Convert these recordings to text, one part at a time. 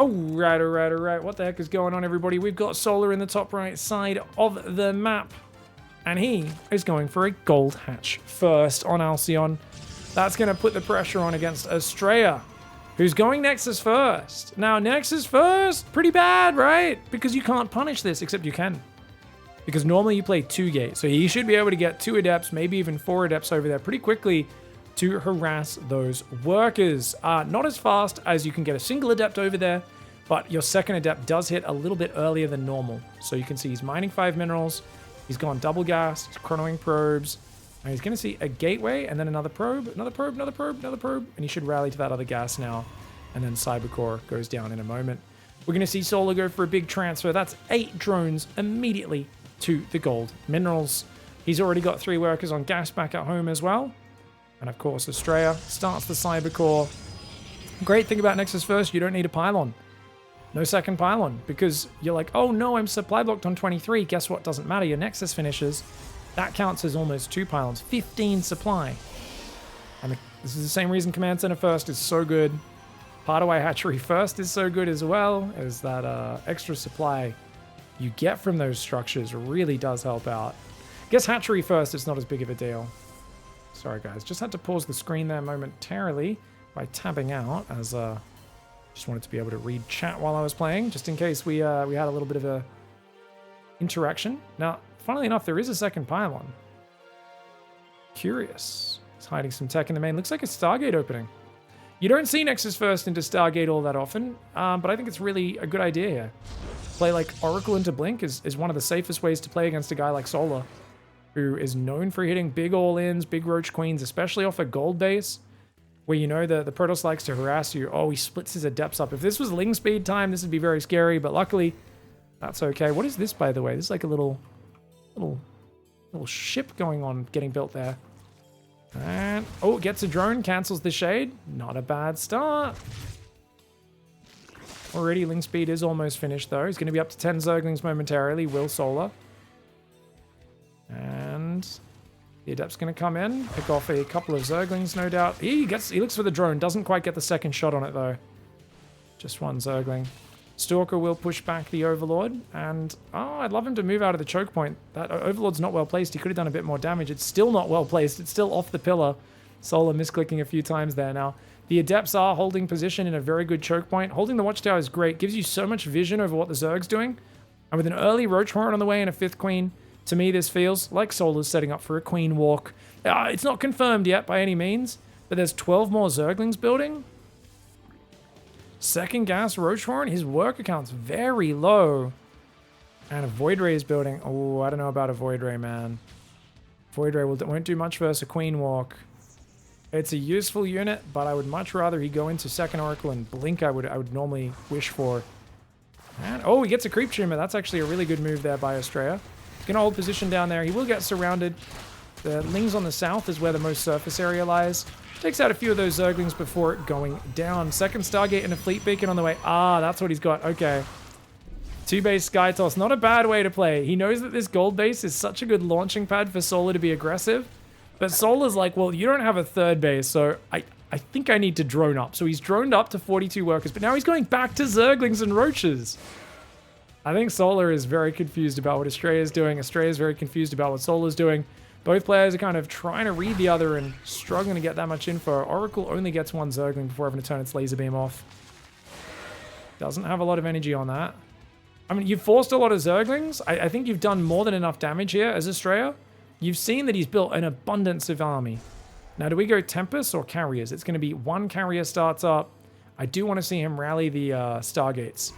Alright. What the heck is going on, everybody? We've got Solar in the top right side of the map. And he is going for a gold hatch first on Alcyon. That's going to put the pressure on against Astrea, who's going Nexus first. Now, Nexus first, pretty bad, right? Because you can't punish this, except you can. Because normally you play 2 gates. So he should be able to get 2 adepts, maybe even 4 adepts over there pretty quickly to harass those workers. Not as fast as you can get a single adept over there, but your second adept does hit a little bit earlier than normal. So you can see he's mining 5 minerals. He's gone double gas, he's chronoing probes. And he's going to see a gateway and then another probe, and he should rally to that other gas now. And then Cybercore goes down in a moment. We're going to see Solar go for a big transfer. That's 8 drones immediately to the gold minerals. He's already got 3 workers on gas back at home as well. And of course, Astrea starts the Cybercore. Great thing about Nexus First, you don't need a pylon. No second pylon, because you're like, oh no, I'm supply blocked on 23. Guess what? Doesn't matter. Your Nexus finishes. That counts as almost 2 pylons. 15 supply. And this is the same reason Command Center First is so good. Partaway Hatchery First is so good as well, as that extra supply you get from those structures really does help out. I guess Hatchery First is not as big of a deal. Sorry guys, just had to pause the screen there momentarily by tabbing out, as just wanted to be able to read chat while I was playing, just in case we had a little bit of a interaction. Now, funnily enough, there is a second pylon. Curious. He's hiding some tech in the main. Looks like a Stargate opening. You don't see Nexus First into Stargate all that often, but I think it's really a good idea here. Play like Oracle into Blink is one of the safest ways to play against a guy like Solar, who is known for hitting big all-ins, big Roach Queens, especially off a gold base, where you know the Protoss likes to harass you. Oh, he splits his adepts up. If this was Ling speed time, this would be very scary, but luckily, that's okay. What is this, by the way? This is like a little ship going on, getting built there. And, oh, gets a drone, cancels the shade. Not a bad start. Already, Ling speed is almost finished, though. He's going to be up to 10 Zerglings momentarily. Will Solar. And the adept's going to come in, pick off a couple of Zerglings, no doubt. He looks for the drone, doesn't quite get the second shot on it, though. Just 1 Zergling. Stalker will push back the Overlord, and I'd love him to move out of the choke point. That Overlord's not well placed. He could have done a bit more damage. It's still not well placed. It's still off the pillar. Solar misclicking a few times there now. The Adepts are holding position in a very good choke point. Holding the Watchtower is great. Gives you so much vision over what the Zerg's doing. And with an early Roach Horn on the way and a 5th Queen, to me this feels like Solar's setting up for a Queen walk. It's not confirmed yet by any means, but there's 12 more Zerglings building. Second gas Roach Horn, his work account's very low. And a Void Ray is building. Oh, I don't know about a Void Ray, man. Void Ray won't do much versus a Queen walk. It's a useful unit, but I would much rather he go into second Oracle and Blink. I would normally wish for. And, oh, he gets a Creep Tumor. That's actually a really good move there by Astrea. He's going to hold position down there. He will get surrounded. The Lings on the south is where the most surface area lies. Takes out a few of those Zerglings before going down. Second Stargate and a Fleet Beacon on the way. That's what he's got. Okay. 2-base Sky Toss. Not a bad way to play. He knows that this gold base is such a good launching pad for Solar to be aggressive. But Solar's like, well, you don't have a 3rd base, so I think I need to drone up. So he's droned up to 42 workers, but now he's going back to Zerglings and Roaches. I think Solar is very confused about what Astrea is doing. Astrea is very confused about what Solar's doing. Both players are kind of trying to read the other and struggling to get that much info. Oracle only gets 1 Zergling before having to turn its laser beam off. Doesn't have a lot of energy on that. I mean, you've forced a lot of Zerglings. I think you've done more than enough damage here as Astrea. You've seen that he's built an abundance of army. Now, do we go Tempest or Carriers? It's going to be 1 Carrier starts up. I do want to see him rally the Stargates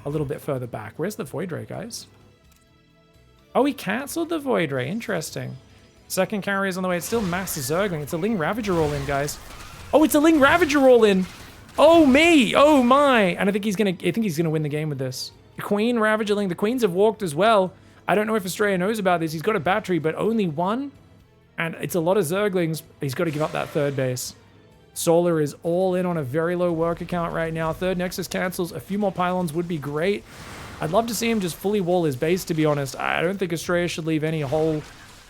a little bit further back. Where's the Void Ray, guys? Oh, he cancelled the Void Ray. Interesting. Second Carrier's on the way. It's still Mass Zergling. It's a Ling Ravager all in, guys. Oh, it's a Ling Ravager all in. Oh, me. Oh, my. And I think he's gonna win the game with this. The Queen Ravager Ling. The Queens have walked as well. I don't know if Astrea knows about this. He's got a battery, but only 1. And it's a lot of Zerglings. He's got to give up that 3rd base. Solar is all in on a very low work account right now. 3rd Nexus cancels. A few more pylons would be great. I'd love to see him just fully wall his base, to be honest. I don't think Astrea should leave any hole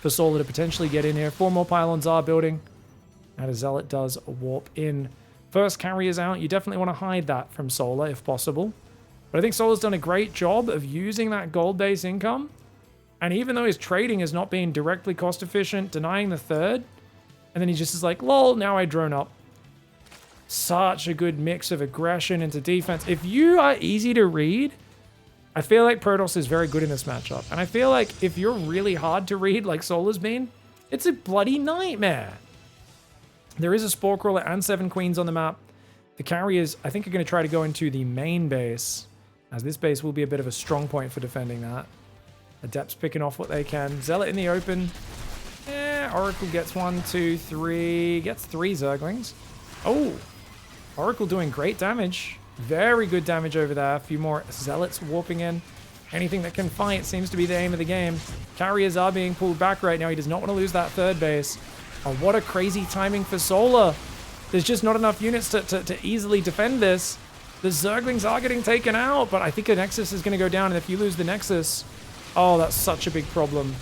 for Solar to potentially get in here. 4 more pylons are building. And a Zealot does warp in. First carriers out, you definitely want to hide that from Solar if possible. But I think Solar's done a great job of using that gold base income. And even though his trading has not been directly cost efficient, denying the third, and then he just is like, lol, now I drone up. Such a good mix of aggression into defense. If you are easy to read, I feel like Protoss is very good in this matchup. And I feel like if you're really hard to read like Solar's been, it's a bloody nightmare. There is a Spore Crawler and 7 Queens on the map. The carriers, I think, are going to try to go into the main base, as this base will be a bit of a strong point for defending that. Adepts picking off what they can. Zealot in the open. Oracle gets 1, 2, 3. Gets 3 Zerglings. Oh, Oracle doing great damage. Very good damage over there. A few more Zealots warping in. Anything that can fight seems to be the aim of the game. Carriers are being pulled back right now. He does not want to lose that third base. Oh, what a crazy timing for Solar. There's just not enough units to easily defend this. The Zerglings are getting taken out, but I think a Nexus is going to go down, and if you lose the Nexus... Oh, that's such a big problem.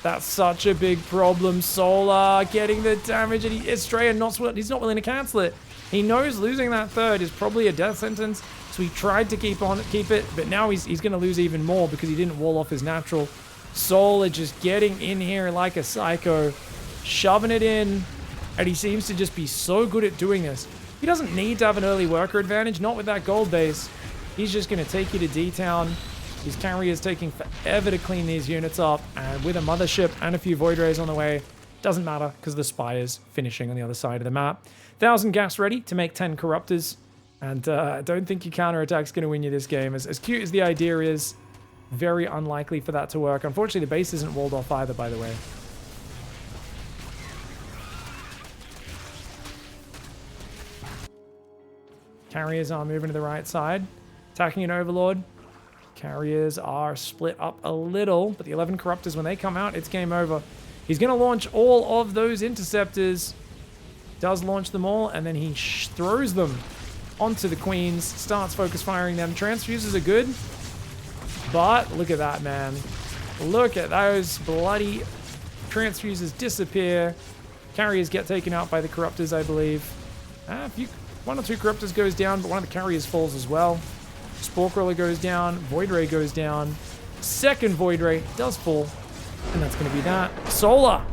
That's such a big problem. Solar getting the damage, and Astrea he's not willing to cancel it. He knows losing that third is probably a death sentence, so he tried to keep it, but now he's going to lose even more because he didn't wall off his natural. Solar just getting in here like a psycho, shoving it in, and he seems to just be so good at doing this. He doesn't need to have an early worker advantage, not with that gold base. He's just going to take you to D-Town. His carrier's taking forever to clean these units up, and with a mothership and a few Void Rays on the way, doesn't matter because the Spire's finishing on the other side of the map. 1,000 gas ready to make 10 Corruptors, and I don't think your counterattack's going to win you this game. As cute as the idea is, very unlikely for that to work. Unfortunately, the base isn't walled off either, by the way. Carriers are moving to the right side, attacking an Overlord. Carriers are split up a little, but the 11 Corruptors, when they come out, it's game over. He's going to launch all of those Interceptors. Does launch them all, and then he throws them onto the Queens, starts focus firing them. Transfuses are good, but look at that, man. Look at those bloody transfuses disappear. Carriers get taken out by the Corruptors, I believe. One or two Corruptors goes down, but one of the Carriers falls as well. Spore Crawler goes down, Void Ray goes down. Second Void Ray does fall, and that's going to be that. Solar!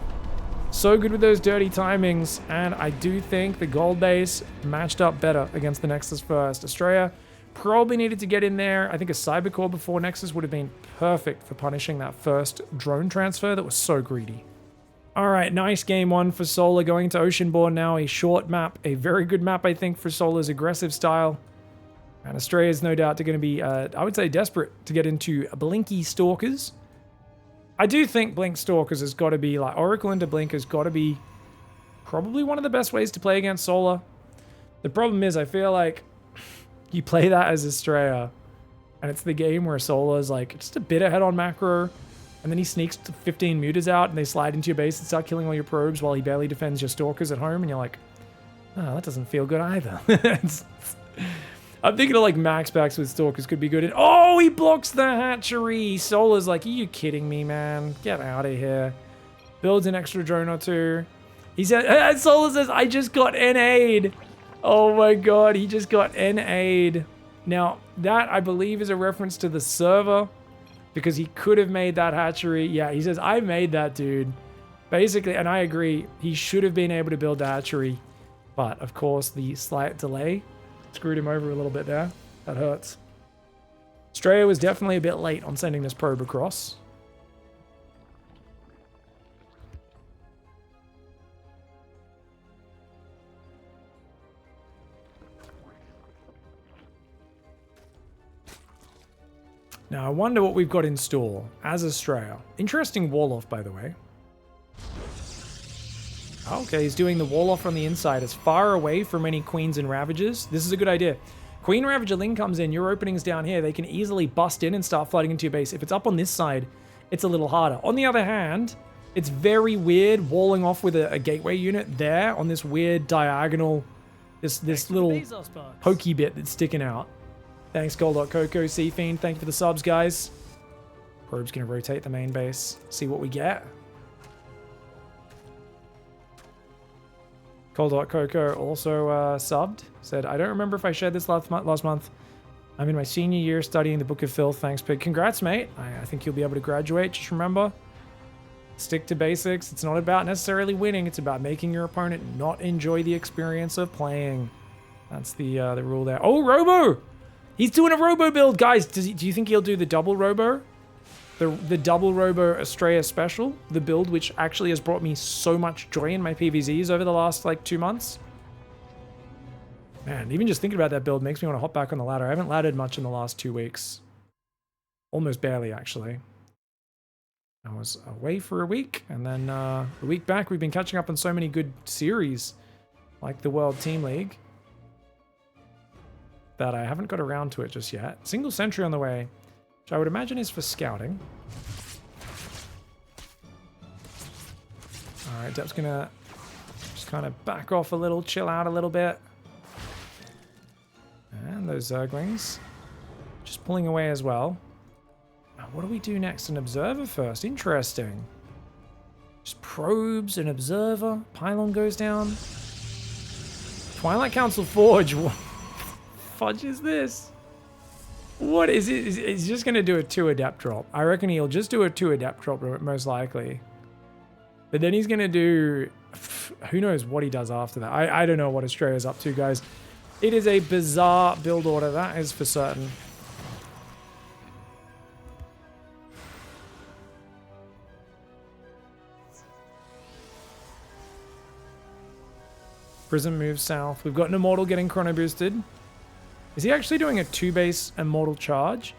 So good with those dirty timings, and I do think the gold base matched up better against the Nexus first. Astrea probably needed to get in there. I think a Cybercore before Nexus would have been perfect for punishing that first drone transfer that was so greedy. All right, nice game one for Solar. Going to Oceanborn now, a short map, a very good map, I think, for Solar's aggressive style. And Astrea is no doubt going to be, I would say, desperate to get into Blinky Stalkers. I do think Blink Stalkers has got to be, like, Oracle into Blink has got to be probably one of the best ways to play against Solar. The problem is, I feel like you play that as Astrea, and it's the game where Solar's, like, just a bit ahead on macro, and then he sneaks 15 mutas out, and they slide into your base and start killing all your probes while he barely defends your Stalkers at home, and you're like, oh, that doesn't feel good either. I'm thinking of like max packs with Stalkers could be good. Oh, he blocks the hatchery. Solar's like, are you kidding me, man? Get out of here. Builds an extra drone or two. He said, Solar says, I just got NA'd. Oh my god, he just got NA'd. Now, that I believe is a reference to the server because he could have made that hatchery. Yeah, he says, I made that, dude. Basically, and I agree, he should have been able to build the hatchery. But, of course, the slight delay screwed him over a little bit there. That hurts. Astrea was definitely a bit late on sending this probe across. Now, I wonder what we've got in store as Astrea. Interesting wall-off, by the way. Okay, he's doing the wall-off on the inside as far away from any Queens and Ravagers. This is a good idea. Queen Ravager Ling comes in, your opening's down here. They can easily bust in and start flooding into your base. If it's up on this side, it's a little harder. On the other hand, it's very weird walling off with a gateway unit there on this weird diagonal, this little pokey bit that's sticking out. Thanks, Gold.Coco, Sea Fiend. Thank you for the subs, guys. Probe's going to rotate the main base. See what we get. Cold Hot Cocoa also subbed. Said, I don't remember if I shared this last month. I'm in my senior year studying the Book of Filth. Thanks, Pig. Congrats, mate. I think you'll be able to graduate. Just remember, stick to basics. It's not about necessarily winning. It's about making your opponent not enjoy the experience of playing. That's the rule there. Oh, Robo! He's doing a Robo build. Guys, do you think he'll do the double Robo? The double Robo Astrea special? The build which actually has brought me so much joy in my PvZs over the last, like, 2 months? Man, even just thinking about that build makes me want to hop back on the ladder. I haven't laddered much in the last 2 weeks. Almost barely, actually. I was away for a week, and then the week back we've been catching up on so many good series, like the World Team League, that I haven't got around to it just yet. Single sentry on the way, which I would imagine is for scouting. Alright, Dep's gonna just kind of back off a little, chill out a little bit. And those Zerglings just pulling away as well. Now, what do we do next? An observer first. Interesting. Just probes, an observer. Pylon goes down. Twilight Council Forge. What fudge is this? What is it? He's just going to do a 2 adept drop. I reckon he'll just do a 2 adept drop, most likely. But then he's going to do... Who knows what he does after that. I don't know what Astrea's up to, guys. It is a bizarre build order, that is for certain. Prism moves south. We've got an Immortal getting chrono boosted. Is he actually doing a 2-base Immortal charge?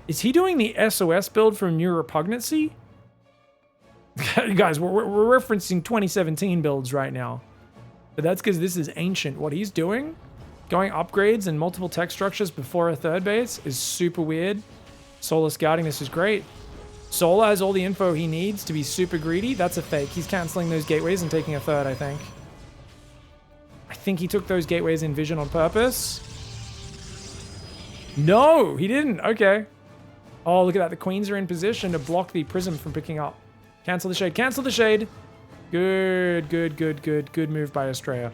Is he doing the SOS build from New Repugnancy? Guys, we're referencing 2017 builds right now. But that's because this is ancient. What he's doing, going upgrades and multiple tech structures before a 3rd base, is super weird. Solar scouting, this is great. Solar has all the info he needs to be super greedy. That's a fake. He's canceling those gateways and taking a 3rd, I think. I think he took those gateways in vision on purpose. No, he didn't. Okay. Oh, look at that. The queens are in position to block the prism from picking up. Cancel the shade. Cancel the shade. Good, good, good, good. Good move by Astrea.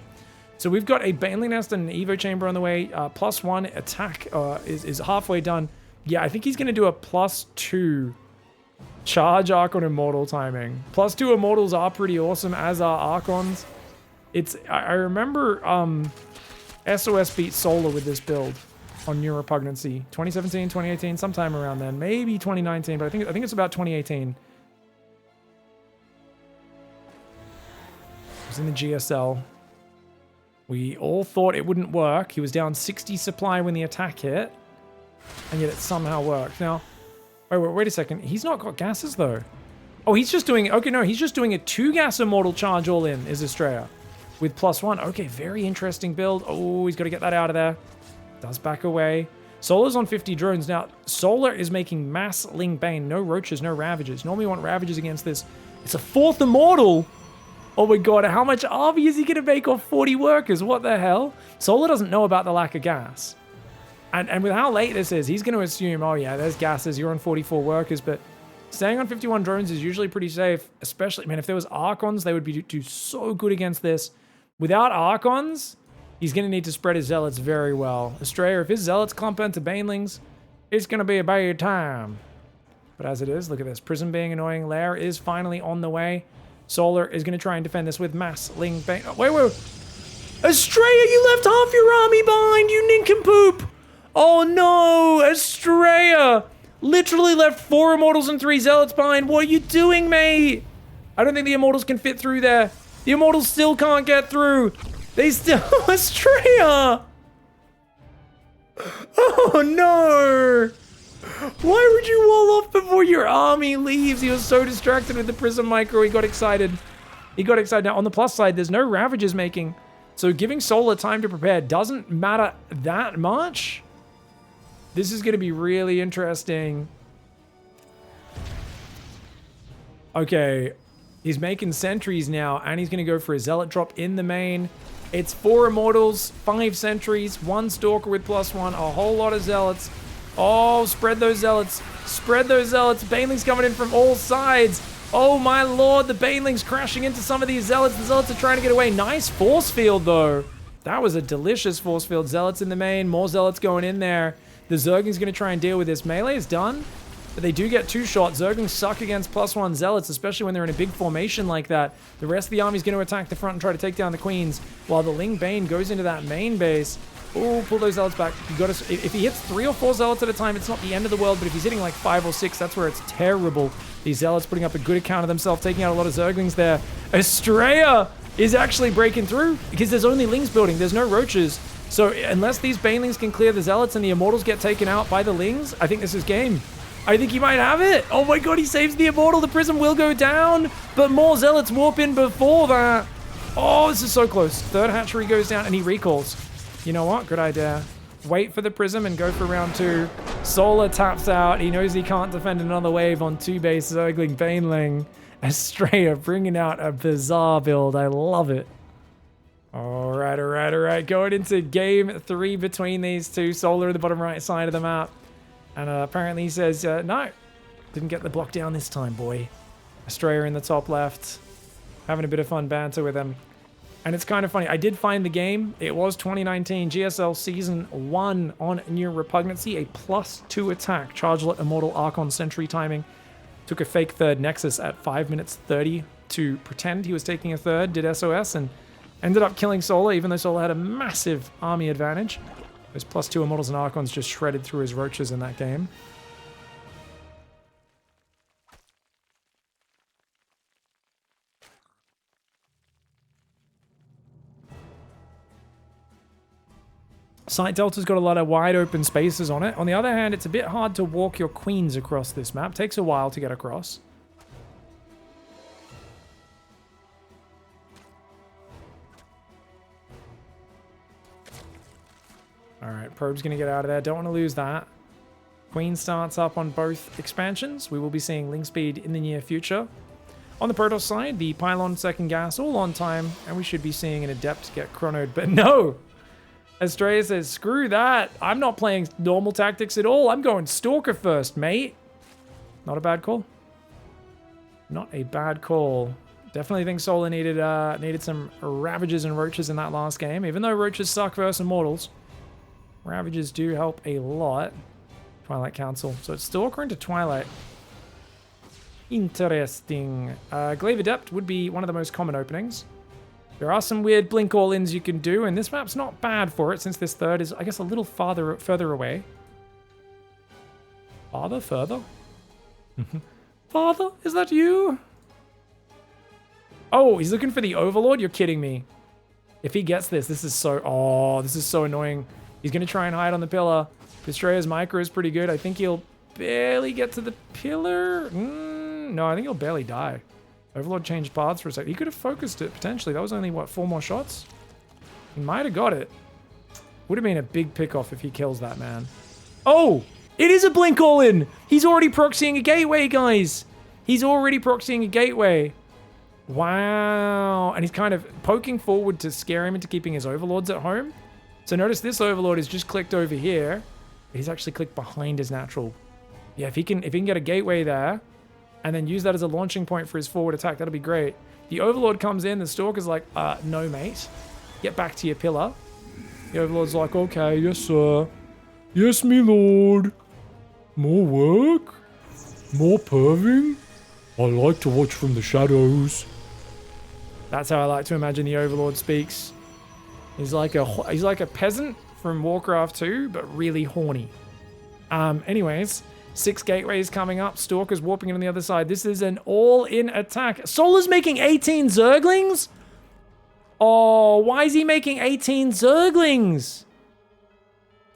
So we've got a Baneling Nest and an Evo Chamber on the way. +1 attack is halfway done. Yeah, I think he's going to do a +2 charge Archon Immortal timing. +2 Immortals are pretty awesome, as are Archons. I remember SOS beat Solar with this build on New Repugnancy. 2017, 2018, sometime around then. Maybe 2019, but I think it's about 2018. It was in the GSL. We all thought it wouldn't work. He was down 60 supply when the attack hit, and yet it somehow worked. Now, wait a second. He's not got gases, though. Oh, he's just doing... Okay, no, he's just doing a 2-gas Immortal charge all in, is Astrea. With +1. Okay, very interesting build. Oh, he's got to get that out of there. Does back away. Solar's on 50 drones. Now, Solar is making mass Ling Bane. No Roaches, no Ravages. Normally we want Ravages against this. It's a 4th Immortal! Oh my god, how much army is he going to make off 40 workers? What the hell? Solar doesn't know about the lack of gas. And with how late this is, he's going to assume, oh yeah, there's gases, you're on 44 workers, but staying on 51 drones is usually pretty safe. Especially, man, if there was Archons, they would do so good against this. Without Archons, he's going to need to spread his Zealots very well. Astrea, if his Zealots clump into Banelings, it's going to be a bad time. But as it is, look at this. Prism being annoying. Lair is finally on the way. Solar is going to try and defend this with Mass Ling Bane. Oh, wait. Astrea, you left half your army behind, you nincompoop. Oh no, Astrea literally left 4 Immortals and 3 Zealots behind. What are you doing, mate? I don't think the Immortals can fit through there. The Immortals still can't get through. They still... Astrea! Oh no! Why would you wall off before your army leaves? He was so distracted with the Prism Micro, he got excited. Now, on the plus side, there's no Ravages making, so giving Solar time to prepare doesn't matter that much. This is going to be really interesting. Okay, he's making sentries now, and he's going to go for a Zealot drop in the main. It's 4 Immortals, 5 sentries, 1 Stalker with +1, a whole lot of Zealots. Oh, spread those Zealots. Spread those Zealots. Baneling's coming in from all sides. Oh my lord, the Baneling's crashing into some of these Zealots. The Zealots are trying to get away. Nice force field though. That was a delicious force field. Zealots in the main, more Zealots going in there. The Zergling's going to try and deal with this. Melee is done, but they do get 2 shots. Zerglings suck against +1 Zealots, especially when they're in a big formation like that. The rest of the army's going to attack the front and try to take down the Queens, while the Ling Bane goes into that main base. Oh, pull those Zealots back. You got to. If he hits 3 or 4 Zealots at a time, it's not the end of the world. But if he's hitting like 5 or 6, that's where it's terrible. These Zealots putting up a good account of themselves, taking out a lot of Zerglings there. Astrea is actually breaking through because there's only Lings building. There's no Roaches. So unless these Banelings can clear the Zealots and the Immortals get taken out by the Lings, I think this is game. I think he might have it. Oh my god, he saves the Immortal. The Prism will go down, but more Zealots warp in before that. Oh, this is so close. Third hatchery goes down and he recalls. You know what? Good idea. Wait for the Prism and go for round 2. Solar taps out. He knows he can't defend another wave on 2 base Zergling Baneling. Astrea bringing out a bizarre build. I love it. All right. Going into game 3 between these two. Solar at the bottom right side of the map. And apparently he says, no, didn't get the block down this time, boy. Astrea in the top left. Having a bit of fun banter with him. And it's kind of funny. I did find the game. It was 2019 GSL Season 1 on New Repugnancy. A +2 attack. Chargelet Immortal Archon Sentry timing. Took a fake third Nexus at 5 minutes 30 to pretend he was taking a third. Did SOS and ended up killing Solar, even though Solar had a massive army advantage. Those +2 Immortals and Archons just shredded through his Roaches in that game. Site Delta's got a lot of wide open spaces on it. On the other hand, it's a bit hard to walk your Queens across this map. Takes a while to get across. Alright, Probe's going to get out of there. Don't want to lose that. Queen starts up on both expansions. We will be seeing Link Speed in the near future. On the Protoss side, the Pylon second gas all on time, and we should be seeing an Adept get chronoed. But no! Astrea says, screw that. I'm not playing normal tactics at all. I'm going Stalker first, mate. Not a bad call. Not a bad call. Definitely think Solar needed some Ravages and Roaches in that last game. Even though Roaches suck versus Immortals, Ravages do help a lot. Twilight Council. So it's Stalker into Twilight. Interesting. Glaive Adept would be one of the most common openings. There are some weird blink all-ins you can do, and this map's not bad for it, since this third is, I guess, a little further away. Further? Father, is that you? Oh, he's looking for the Overlord? You're kidding me. If he gets this, this is so annoying. He's going to try and hide on the pillar. Astrea's micro is pretty good. I think he'll barely get to the pillar. No, I think he'll barely die. Overlord changed paths for a sec. He could have focused it, potentially. That was only, what, 4 more shots? He might have got it. Would have been a big pick-off if he kills that man. Oh! It is a blink all-in! He's already proxying a gateway, guys! He's already proxying a gateway. Wow. And he's kind of poking forward to scare him into keeping his overlords at home. So notice this overlord is just clicked over here. He's actually clicked behind his natural. Yeah, if he can get a gateway there, and then use that as a launching point for his forward attack, that'll be great. The Overlord comes in, the Stalker's like, no, mate. Get back to your pillar. The Overlord's like, okay, yes, sir. Yes, me lord. More work? More perving? I like to watch from the shadows. That's how I like to imagine the Overlord speaks. He's like a peasant from Warcraft 2, but really horny. Anyways, 6 gateways coming up. Stalker's warping in on the other side. This is an all-in attack. Solar's making 18 Zerglings? Oh, why is he making 18 Zerglings?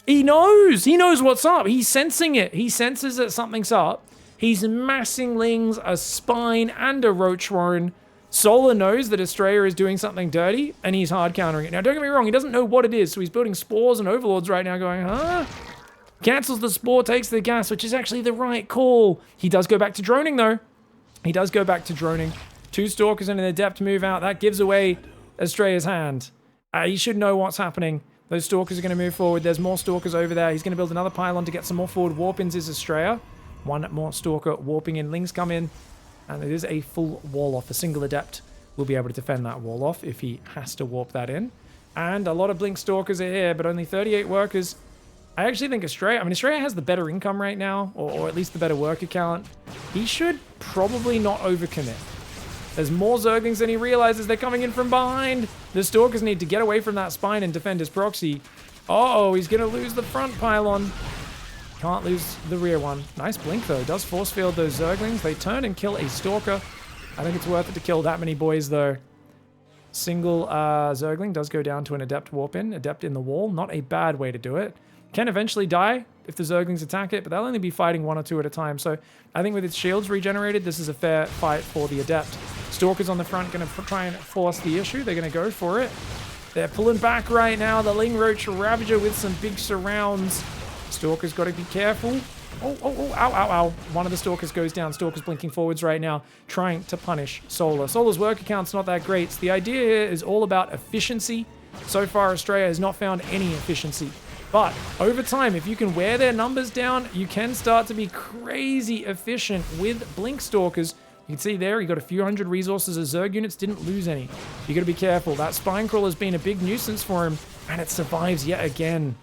He knows. He knows what's up. He's sensing it. He senses that something's up. He's massing Lings, a Spine, and a Roach Warren. Solar knows that Astrea is doing something dirty, and he's hard countering it. Now, don't get me wrong. He doesn't know what it is, so he's building Spores and Overlords right now going, huh? Cancels the Spore, takes the gas, which is actually the right call. He does go back to droning, though. He does go back to droning. 2 Stalkers and an Adept move out. That gives away Astrea's hand. He should know what's happening. Those Stalkers are going to move forward. There's more Stalkers over there. He's going to build another pylon to get some more forward warp-ins. Is Astrea. 1 more Stalker warping in. Lings come in. And it is a full wall off. A single Adept will be able to defend that wall off if he has to warp that in. And a lot of Blink Stalkers are here, but only 38 workers. I actually think Astrea, I mean, Astrea has the better income right now, or at least the better worker count. He should probably not overcommit. There's more Zerglings than he realizes. They're coming in from behind. The Stalkers need to get away from that spine and defend his proxy. Uh-oh, he's going to lose the front pylon. Can't lose the rear one. Nice blink, though. Does force field those Zerglings. They turn and kill a Stalker. I think it's worth it to kill that many boys, though. Single Zergling does go down to an Adept warp in. Adept in the wall. Not a bad way to do it. Can eventually die if the Zerglings attack it, but they'll only be fighting 1 or 2 at a time. So I think with its shields regenerated, this is a fair fight for the Adept. Stalkers on the front going to try and force the issue. They're going to go for it. They're pulling back right now. The Ling Roach Ravager with some big surrounds. Stalker's got to be careful. Oh, ow. One of the Stalkers goes down. Stalker's blinking forwards right now, trying to punish Solar. Solar's worker count's not that great. So the idea here is all about efficiency. So far, Astrea has not found any efficiency. But over time, if you can wear their numbers down, you can start to be crazy efficient with Blink Stalkers. You can see there, he got a few hundred resources as Zerg units, didn't lose any. You got to be careful. That Spine Crawler's been a big nuisance for him, and it survives yet again.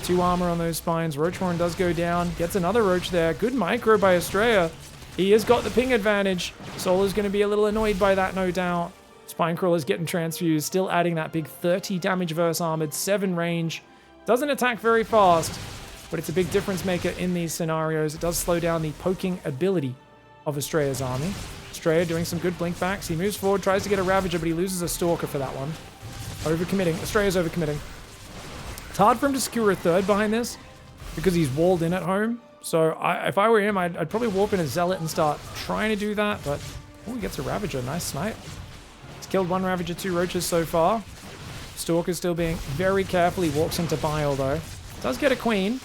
2 armor on those spines. Roachhorn does go down. Gets another Roach there. Good micro by Astrea. He has got the ping advantage. Solar's going to be a little annoyed by that, no doubt. Spinecrawler's getting transfused. Still adding that big 30 damage versus armored. 7 range. Doesn't attack very fast, but it's a big difference maker in these scenarios. It does slow down the poking ability of Astrea's army. Astrea doing some good blink backs. He moves forward, tries to get a Ravager, but he loses a Stalker for that one. Overcommitting. Astrea's overcommitting. It's hard for him to secure a third behind this because he's walled in at home. So if I were him, I'd probably warp in a Zealot and start trying to do that. But oh, he gets a Ravager. Nice snipe. He's killed 1 Ravager, 2 Roaches so far. Stalker's still being very careful. He walks into Bile, though. Does get a Queen.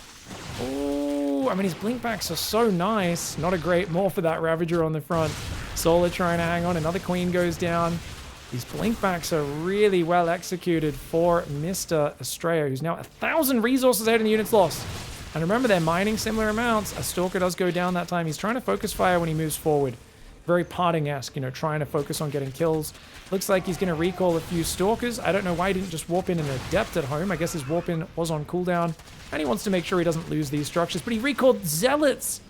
Oh, I mean, his blink backs are so nice. Not a great morph for that Ravager on the front. Solar trying to hang on. Another Queen goes down. These blink backs are really well executed for Mr. Astrea, who's now 1,000 resources ahead in the units lost. And remember, they're mining similar amounts. A Stalker does go down that time. He's trying to focus fire when he moves forward. Very Parting-esque, you know, trying to focus on getting kills. Looks like he's going to recall a few Stalkers. I don't know why he didn't just warp in an Adept at home. I guess his warp in was on cooldown. And he wants to make sure he doesn't lose these structures. But he recalled Zealots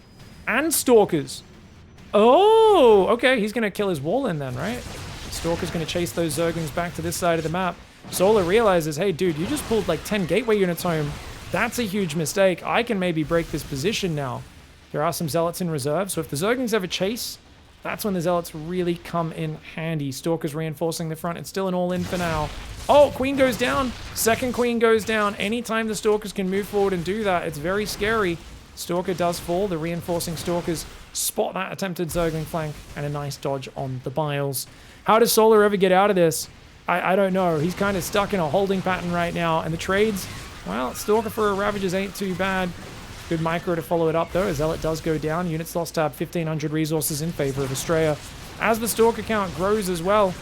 and Stalkers. Oh, okay. He's going to kill his wall in then, right? Stalker's going to chase those Zerglings back to this side of the map. Solar realizes, hey, dude, you just pulled like 10 gateway units home. That's a huge mistake. I can maybe break this position now. There are some Zealots in reserve, so if the Zerglings ever chase, that's when the Zealots really come in handy. Stalker's reinforcing the front. It's still an all-in for now. Oh, Queen goes down. Second Queen goes down. Anytime the Stalkers can move forward and do that, it's very scary. Stalker does fall. The reinforcing Stalkers spot that attempted Zergling flank, and a nice dodge on the Biles. How does Solar ever get out of this? I don't know. He's kind of stuck in a holding pattern right now. And the trades, well, Stalker for a Ravagers ain't too bad. Good micro to follow it up, though. Zealot does go down. Units lost tab 1,500 resources in favor of Astrea. As the Stalker count grows as well,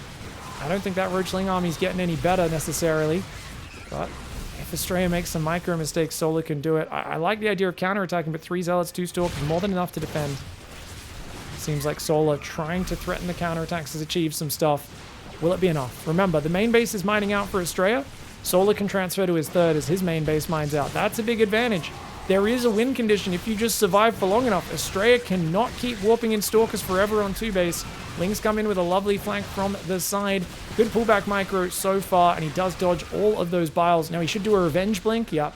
I don't think that Roachling army's getting any better necessarily. But if Astrea makes some micro mistakes, Solar can do it. I like the idea of counterattacking, but 3 Zealots, 2 Stalkers, more than enough to defend. Seems like Solar trying to threaten the counterattacks has achieved some stuff. Will it be enough? Remember, the main base is mining out for Astrea. Solar can transfer to his third as his main base mines out. That's a big advantage. There is a win condition if you just survive for long enough. Astrea cannot keep warping in Stalkers forever on 2 base. Lings come in with a lovely flank from the side. Good pullback micro so far, and he does dodge all of those Biles. Now he should do a Revenge Blink. Yep.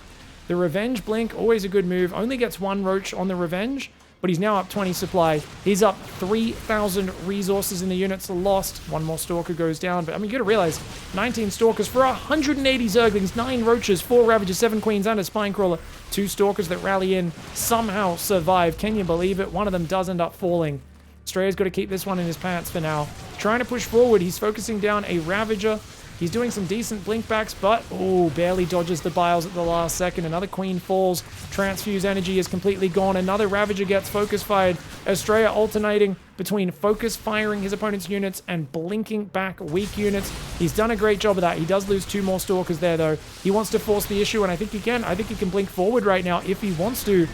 The Revenge Blink, always a good move. Only gets 1 Roach on the Revenge, but he's now up 20 supply. He's up 3,000 resources in the units lost. 1 more Stalker goes down. But I mean, you gotta realize, 19 Stalkers for 180 Zerglings, 9 Roaches, 4 Ravagers, 7 Queens, and a Spinecrawler. 2 Stalkers that rally in, somehow survive. Can you believe it? One of them does end up falling. Astrea's got to keep this one in his pants for now. Trying to push forward. He's focusing down a Ravager. He's doing some decent blink backs, but oh, barely dodges the Biles at the last second. Another Queen falls. Transfuse energy is completely gone. Another Ravager gets focus fired. Astrea alternating between focus firing his opponent's units and blinking back weak units. He's done a great job of that. He does lose 2 more Stalkers there, though. He wants to force the issue, and I think he can. I think he can blink forward right now if he wants to.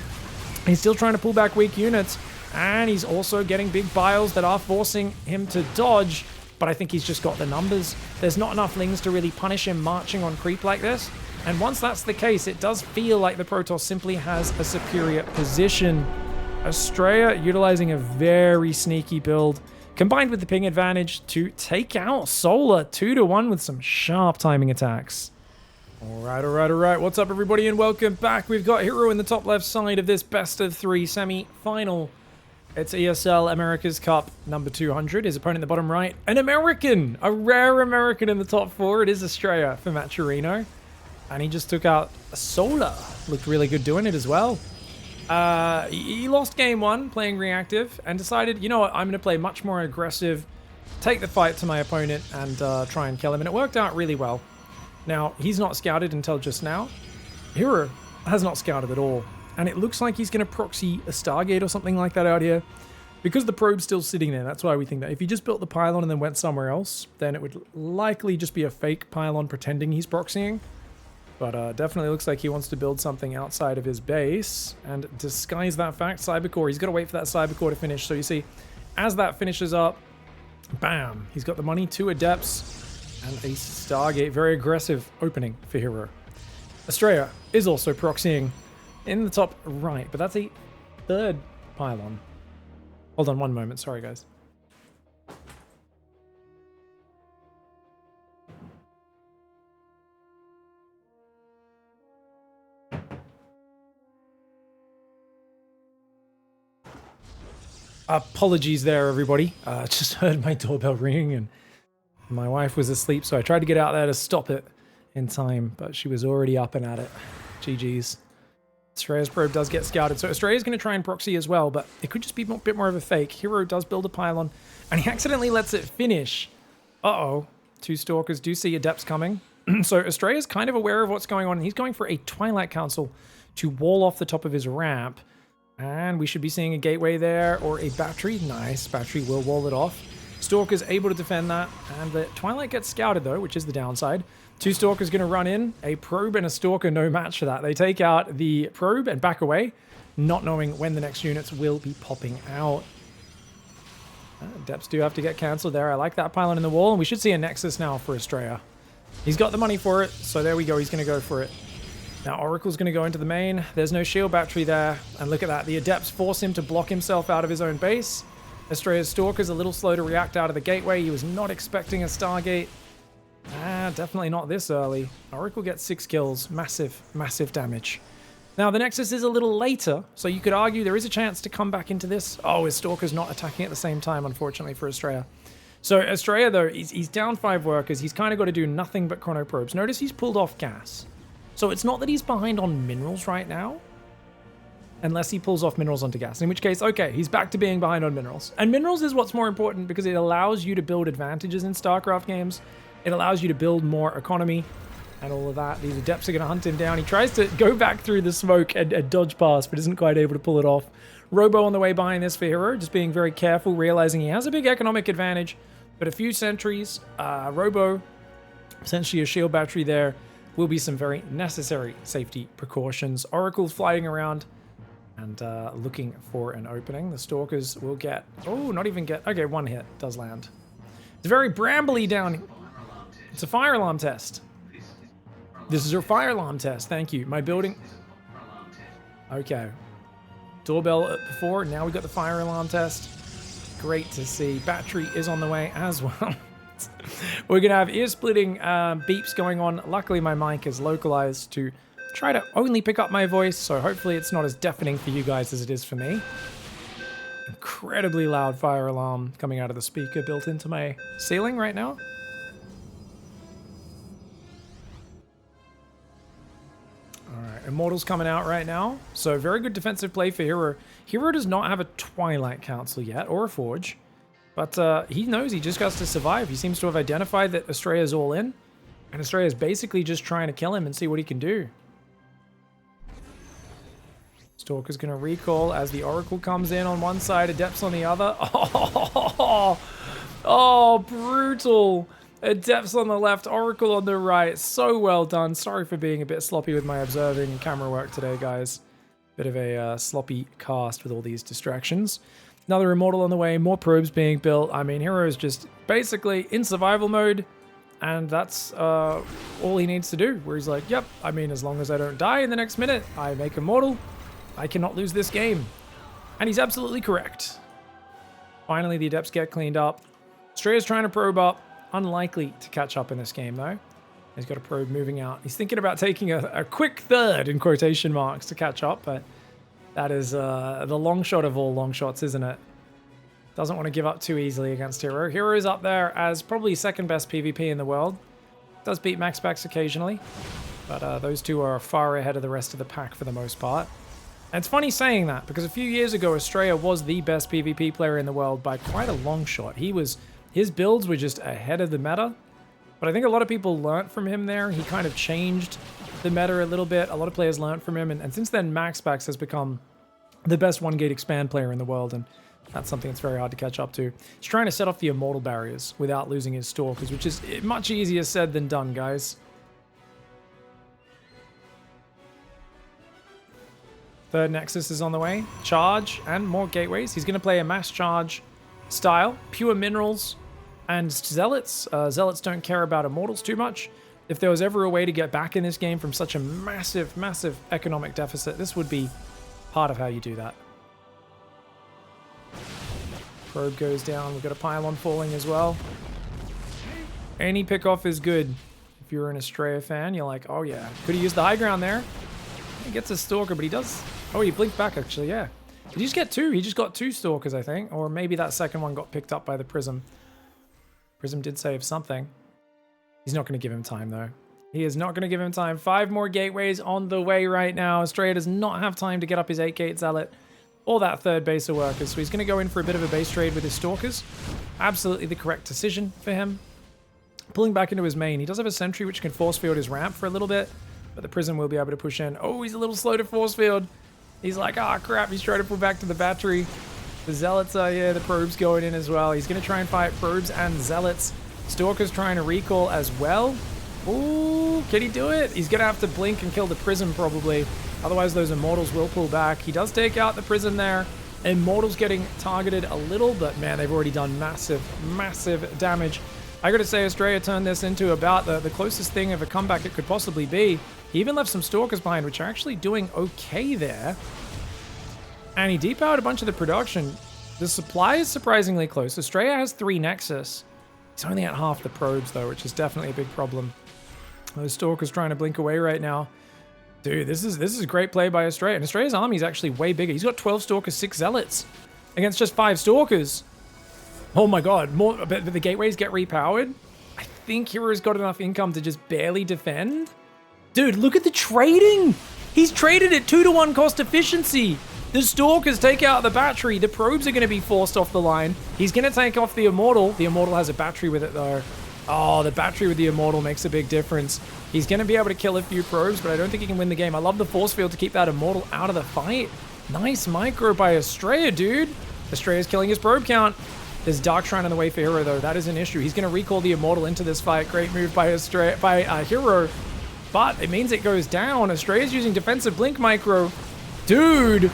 He's still trying to pull back weak units. And he's also getting big biles that are forcing him to dodge, but I think he's just got the numbers. There's not enough lings to really punish him marching on creep like this. And once that's the case, it does feel like the Protoss simply has a superior position. Astrea utilizing a very sneaky build, combined with the ping advantage to take out Solar 2-1 with some sharp timing attacks. All right. What's up, everybody, and welcome back. We've got herO in the top left side of this best of 3 semi-final. It's ESL America's Cup number 200. His opponent in the bottom right, an American, a rare American in the top 4. It is Astrea for Maturino. And he just took out Solar. Looked really good doing it as well. He lost game 1 playing reactive and decided, you know what, I'm going to play much more aggressive, take the fight to my opponent and try and kill him. And it worked out really well. Now, he's not scouted until just now. herO has not scouted at all. And it looks like he's going to proxy a Stargate or something like that out here. Because the probe's still sitting there, that's why we think that. If he just built the pylon and then went somewhere else, then it would likely just be a fake pylon pretending he's proxying. But definitely looks like he wants to build something outside of his base and disguise that fact. Cybercore, he's got to wait for that Cybercore to finish. So you see, as that finishes up, bam, he's got the money, 2 Adepts, and a Stargate. Very aggressive opening for herO. Astrea is also proxying in the top right, but that's a 3rd pylon. Hold on one moment, sorry guys. Apologies there, everybody. Just heard my doorbell ringing and my wife was asleep, so I tried to get out there to stop it in time, but she was already up and at it. GG's. Astrea's probe does get scouted, so Astrea's going to try and proxy as well, but it could just be a bit more of a fake. herO does build a pylon, and he accidentally lets it finish. Uh-oh. 2 Stalkers do see Adepts coming. So Astrea's kind of aware of what's going on, and he's going for a Twilight Council to wall off the top of his ramp. And we should be seeing a gateway there, or a battery. Nice, battery will wall it off. Stalker's able to defend that, and the Twilight gets scouted though, which is the downside. 2 Stalkers going to run in, a probe and a Stalker, no match for that. They take out the probe and back away, not knowing when the next units will be popping out. Depths do have to get cancelled there. I like that pylon in the wall, and we should see a Nexus now for Astrea. He's got the money for it, so there we go, he's going to go for it. Now Oracle's going to go into the main. There's no shield battery there. And look at that. The Adepts force him to block himself out of his own base. Astrea's Stalker's a little slow to react out of the gateway. He was not expecting a Stargate. Definitely not this early. Oracle gets 6 kills. Massive, massive damage. Now the Nexus is a little later, so you could argue there is a chance to come back into this. Oh, his Stalker's not attacking at the same time, unfortunately, for Astrea. So Astrea, though, he's down 5 workers. He's kind of got to do nothing but chrono probes. Notice he's pulled off gas. So it's not that he's behind on minerals right now, unless he pulls off minerals onto gas, in which case, okay, he's back to being behind on minerals. And minerals is what's more important because it allows you to build advantages in StarCraft games. It allows you to build more economy and all of that. These Adepts are going to hunt him down. He tries to go back through the smoke and dodge past, but isn't quite able to pull it off. Robo on the way behind this for herO, just being very careful, realizing he has a big economic advantage, but a few sentries, Robo, essentially a shield battery there, will be some very necessary safety precautions. Oracle's flying around and looking for an opening. The Stalkers will get... Oh, not even get... Okay, 1 hit does land. It's very brambly down... It's a fire alarm test. This is a fire alarm test. Thank you. My building... Okay. Doorbell before. Now we got the fire alarm test. Great to see. Battery is on the way as well. We're going to have ear-splitting beeps going on. Luckily, my mic is localized to try to only pick up my voice, so hopefully it's not as deafening for you guys as it is for me. Incredibly loud fire alarm coming out of the speaker built into my ceiling right now. Alright, Immortal's coming out right now. So very good defensive play for herO. herO does not have a Twilight Council yet, or a Forge. But he knows he just has to survive. He seems to have identified that Astrea's all in. And Astrea's basically just trying to kill him and see what he can do. Stalker's going to recall as the Oracle comes in on one side, Adepts on the other. Oh, brutal. Adepts on the left, Oracle on the right. So well done. Sorry for being a bit sloppy with my observing and camera work today, guys. Bit of a sloppy cast with all these distractions. Another immortal on the way, more probes being built. I mean, herO is just basically in survival mode, and that's all he needs to do, where he's like, yep, I mean, as long as I don't die in the next minute, I make immortal, I cannot lose this game. And he's absolutely correct. Finally, the adepts get cleaned up. Astrea's trying to probe up. Unlikely to catch up in this game, though. He's got a probe moving out. He's thinking about taking a quick third, in quotation marks, to catch up, but that is the long shot of all long shots, isn't it? Doesn't want to give up too easily against herO. herO's up there as probably second best PvP in the world. Does beat Max Packs occasionally, but those two are far ahead of the rest of the pack for the most part. And it's funny saying that, because a few years ago, Astrea was the best PvP player in the world by quite a long shot. His builds were just ahead of the meta. But I think a lot of people learnt from him there. He kind of changed the meta a little bit. A lot of players learnt from him. And since then, Max Packs has become the best one-gate expand player in the world. And that's something that's very hard to catch up to. He's trying to set off the immortal barriers without losing his stalkers, which is much easier said than done, guys. Third Nexus is on the way. Charge and more gateways. He's going to play a mass charge style. Pure minerals. And Zealots. Zealots don't care about Immortals too much. If there was ever a way to get back in this game from such a massive, massive economic deficit, this would be part of how you do that. Probe goes down. We've got a pylon falling as well. Any pickoff is good. If you're an Astrea fan, you're like, oh yeah. Could he use the high ground there? He gets a Stalker, but he does... Oh, he blinked back actually, yeah. Did he just get two? He just got two Stalkers, I think. Or maybe that second one got picked up by the Prism. Prism did save something. He's not going to give him time, though. He is not going to give him time. 5 more gateways on the way right now. Astrea does not have time to get up his 8-gate Zealot or that third base of workers, so he's going to go in for a bit of a base trade with his Stalkers. Absolutely the correct decision for him. Pulling back into his main. He does have a Sentry, which can force field his ramp for a little bit, but the Prism will be able to push in. Oh, he's a little slow to force field. He's like, ah, crap. He's trying to pull back to the battery. The Zealots are here, the Probes going in as well. He's going to try and fight Probes and Zealots. Stalker's trying to recall as well. Ooh, can he do it? He's going to have to blink and kill the Prism probably. Otherwise, those Immortals will pull back. He does take out the Prism there. Immortals getting targeted a little, but man, they've already done massive, massive damage. I got to say, Astrea turned this into about the closest thing of a comeback it could possibly be. He even left some Stalkers behind, which are actually doing okay there. And he depowered a bunch of the production. The supply is surprisingly close. Astrea has 3 Nexus. He's only at half the probes, though, which is definitely a big problem. Those Stalkers trying to blink away right now. Dude, this is a great play by Astrea. And Astrea's army is actually way bigger. He's got 12 Stalkers, 6 Zealots against just 5 Stalkers. Oh my god, but the gateways get repowered? I think herO's got enough income to just barely defend. Dude, look at the trading! He's traded at 2-to-1 cost efficiency. The Stalkers take out the battery. The Probes are going to be forced off the line. He's going to take off the Immortal. The Immortal has a battery with it, though. Oh, the battery with the Immortal makes a big difference. He's going to be able to kill a few Probes, but I don't think he can win the game. I love the force field to keep that Immortal out of the fight. Nice micro by Astrea, dude. Astrea's killing his probe count. There's Dark Shrine on the way for herO, though. That is an issue. He's going to recall the Immortal into this fight. Great move by herO. But it means it goes down. Astrea's using defensive blink micro. Dude,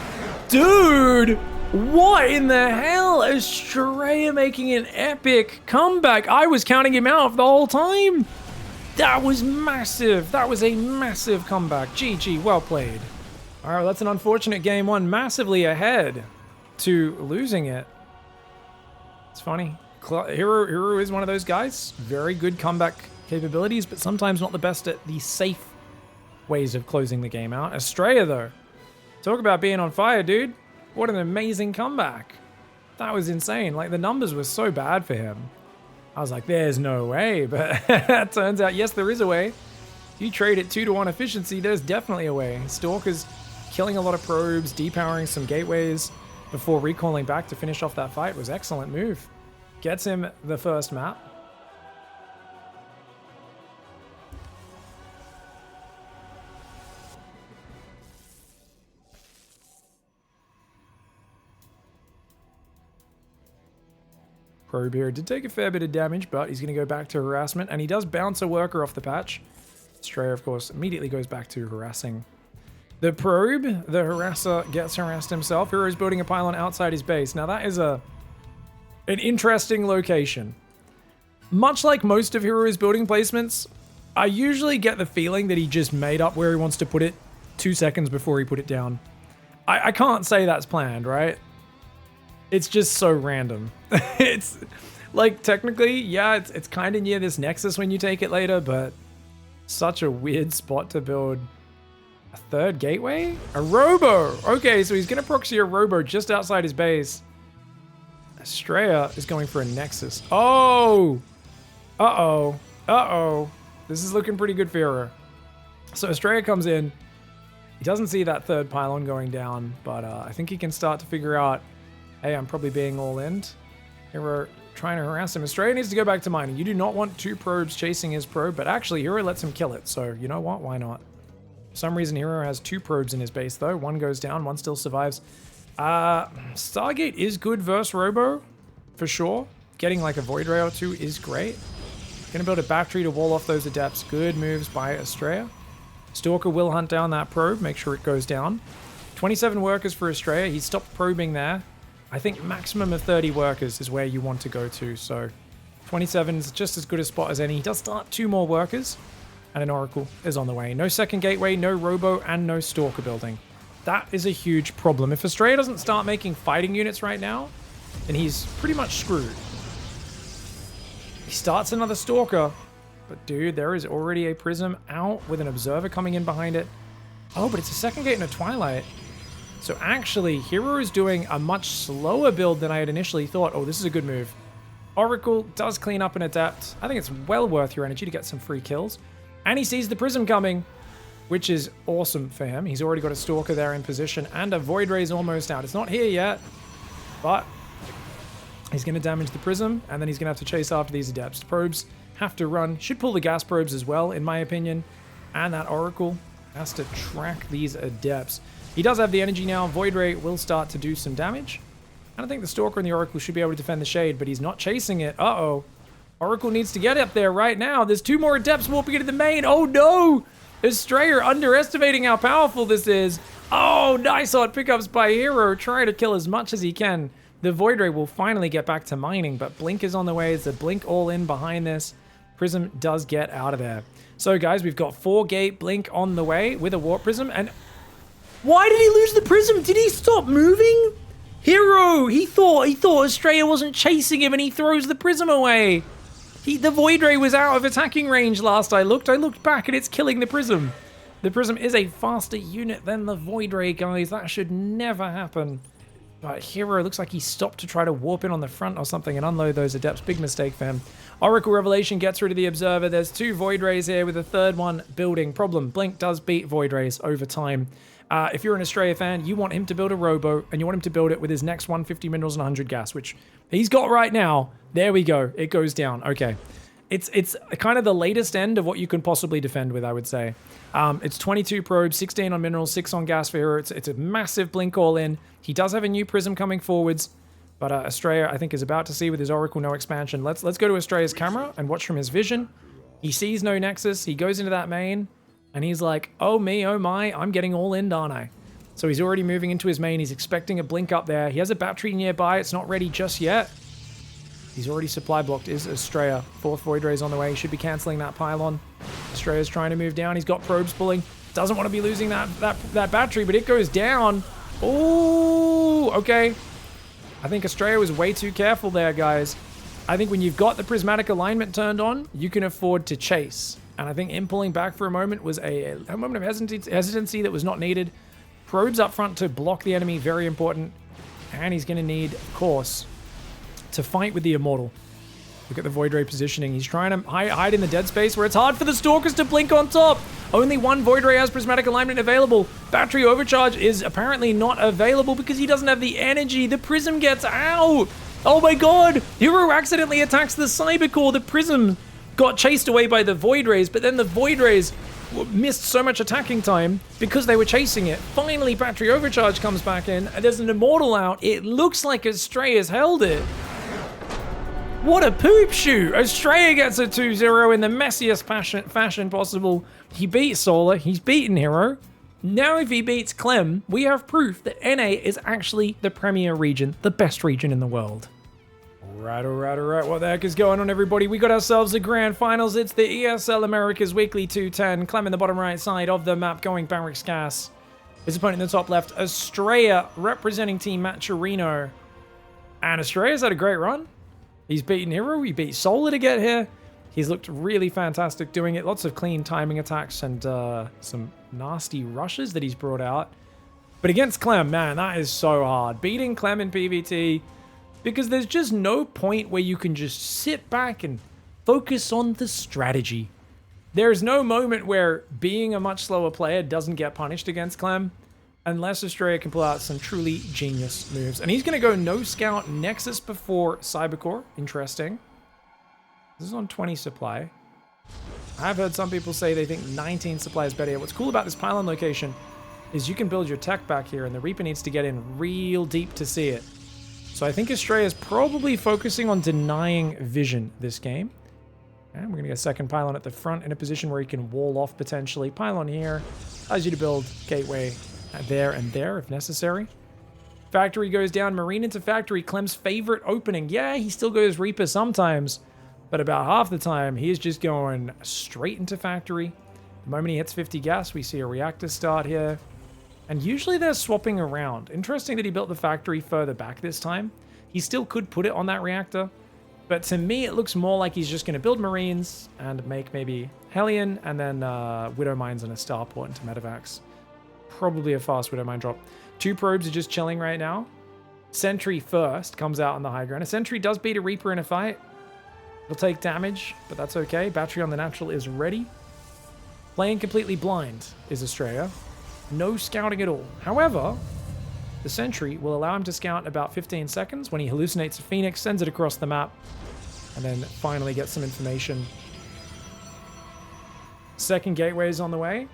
what in the hell? Astrea making an epic comeback. I was counting him out the whole time. That was massive. That was a massive comeback. GG, well played. All right, that's an unfortunate game one. Massively ahead to losing it. It's funny. herO is one of those guys. Very good comeback capabilities, but sometimes not the best at the safe ways of closing the game out. Astrea, though. Talk about being on fire, dude. What an amazing comeback. That was insane. Like, the numbers were so bad for him. I was like, there's no way. But it turns out, yes, there is a way. If you trade at 2-to-1 efficiency, there's definitely a way. Stalker's killing a lot of probes, depowering some gateways before recalling back to finish off that fight was excellent move. Gets him the first map. Probe here did take a fair bit of damage, but he's going to go back to harassment, and he does bounce a worker off the patch. Astrea, of course, immediately goes back to harassing The probe, the harasser, gets harassed himself. herO's building a pylon outside his base. Now that is an interesting location. Much like most of herO's building placements, I usually get the feeling that he just made up where he wants to put it 2 seconds before he put it down. I can't say that's planned, right? It's just so random. It's like technically, yeah, it's kind of near this nexus when you take it later, but such a weird spot to build a third gateway? A robo! Okay, so he's gonna proxy a robo just outside his base. Astrea is going for a nexus. Oh! Uh-oh. Uh-oh. This is looking pretty good for herO. So Astrea comes in. He doesn't see that third pylon going down, but I think he can start to figure out, hey, I'm probably being all in. herO trying to harass him. Astrea needs to go back to mining. You do not want 2 probes chasing his probe, but actually herO lets him kill it, so you know what? Why not? For some reason, herO has 2 probes in his base, though. One goes down, one still survives. Stargate is good versus Robo, for sure. Getting like a Void Ray or 2 is great. Gonna build a battery to wall off those adepts. Good moves by Astrea. Stalker will hunt down that probe, make sure it goes down. 27 workers for Astrea. He stopped probing there. I think maximum of 30 workers is where you want to go to, so 27 is just as good a spot as any. He does start 2 more workers. And an Oracle is on the way. No second gateway, no Robo, and no Stalker building. That is a huge problem. If Astrea doesn't start making fighting units right now, then he's pretty much screwed. He starts another Stalker. But dude, there is already a Prism out with an Observer coming in behind it. Oh, but it's a second gate and a Twilight. So actually, herO is doing a much slower build than I had initially thought. Oh, this is a good move. Oracle does clean up an Adept. I think it's well worth your energy to get some free kills. And he sees the Prism coming, which is awesome for him. He's already got a Stalker there in position, and a Void Ray is almost out. It's not here yet, but he's going to damage the Prism, and then he's going to have to chase after these Adepts. Probes have to run. Should pull the gas probes as well, in my opinion. And that Oracle has to track these Adepts. He does have the energy now. Void Ray will start to do some damage. And I think the Stalker and the Oracle should be able to defend the Shade, but he's not chasing it. Uh-oh. Oracle needs to get up there right now. There's 2 more Adepts warping into the main. Oh no! Astrea underestimating how powerful this is. Oh, nice odd pickups by herO. Trying to kill as much as he can. The Void Ray will finally get back to mining, but Blink is on the way. It's a Blink all in behind this. Prism does get out of there. So guys, we've got 4-gate Blink on the way with a Warp Prism. And why did he lose the Prism? Did he stop moving? herO, he thought Astrea wasn't chasing him and he throws the Prism away. The Void Ray was out of attacking range last I looked. I looked back and it's killing the Prism. The Prism is a faster unit than the Void Ray, guys. That should never happen. But herO looks like he stopped to try to warp in on the front or something and unload those Adepts. Big mistake for him. Oracle Revelation gets rid of the Observer. There's 2 Void Rays here with a third one building. Problem, Blink does beat Void Rays over time. If you're an Astrea fan, you want him to build a Robo, and you want him to build it with his next 150 minerals and 100 gas, which he's got right now. There we go. It goes down. Okay. It's kind of the latest end of what you can possibly defend with, I would say. It's 22 probes, 16 on minerals, 6 on gas for herO. It's a massive Blink all in. He does have a new Prism coming forwards, but Astrea, I think, is about to see with his Oracle no expansion. Let's go to Astrea's camera and watch from his vision. He sees no Nexus. He goes into that main. And he's like, oh me, oh my, I'm getting all in, aren't I? So he's already moving into his main. He's expecting a Blink up there. He has a battery nearby. It's not ready just yet. He's already supply blocked, is Astrea. 4th Void Ray's on the way. He should be canceling that pylon. Astrea's trying to move down. He's got probes pulling. Doesn't want to be losing that battery, but it goes down. Oh, okay. I think Astrea was way too careful there, guys. I think when you've got the prismatic alignment turned on, you can afford to chase. And I think him pulling back for a moment was a moment of hesitancy that was not needed. Probes up front to block the enemy, very important. And he's going to need, of course, to fight with the Immortal. Look at the Void Ray positioning. He's trying to hide in the dead space where it's hard for the Stalkers to blink on top. Only 1 Void Ray has prismatic alignment available. Battery overcharge is apparently not available because he doesn't have the energy. The Prism gets out. Oh my god. herO accidentally attacks the Cyber Core. The Prism got chased away by the Void Rays, but then the Void Rays missed so much attacking time because they were chasing it. Finally, Battery Overcharge comes back in, and there's an Immortal out. It looks like Astrea's held it. What a poop shoot! Astrea gets a 2-0 in the messiest fashion possible. He beat Solar. He's beaten herO. Now if he beats Clem, we have proof that NA is actually the premier region, the best region in the world. Alright. What the heck is going on, everybody? We got ourselves the grand finals. It's the ESL Americas Weekly 210. Clem in the bottom right side of the map going Barracks Gas. His opponent in the top left, Astrea, representing Team Matcherino. And Astrea's had a great run. He's beaten herO, he beat Solar to get here. He's looked really fantastic doing it. Lots of clean timing attacks and some nasty rushes that he's brought out. But against Clem, man, that is so hard. Beating Clem in PvT, because there's just no point where you can just sit back and focus on the strategy. There's no moment where being a much slower player doesn't get punished against Clem, unless Astrea can pull out some truly genius moves. And he's going to go no scout Nexus before Cybercore. Interesting. This is on 20 supply. I've heard some people say they think 19 supply is better. What's cool about this pylon location is you can build your tech back here, and the Reaper needs to get in real deep to see it. So I think Astrea is probably focusing on denying vision this game. And we're going to get a second pylon at the front in a position where he can wall off potentially. Pylon here allows you to build gateway there and there if necessary. Factory goes down. Marine into factory. Clem's favorite opening. Yeah, he still goes Reaper sometimes, but about half the time he is just going straight into factory. The moment he hits 50 gas, we see a reactor start here. And usually they're swapping around. Interesting that he built the factory further back this time. He still could put it on that reactor, but to me it looks more like he's just going to build Marines and make maybe Hellion and then Widow Mines and a starport into Medivacs. Probably a fast Widow Mine drop. 2 probes are just chilling right now. Sentry first comes out on the high ground. A Sentry does beat a Reaper in a fight. It'll take damage, but that's okay. Battery on the natural is ready. Playing completely blind is Astrea. No scouting at all. However, the Sentry will allow him to scout in about 15 seconds when he hallucinates a Phoenix, sends it across the map, and then finally gets some information. Second gateway is on the way.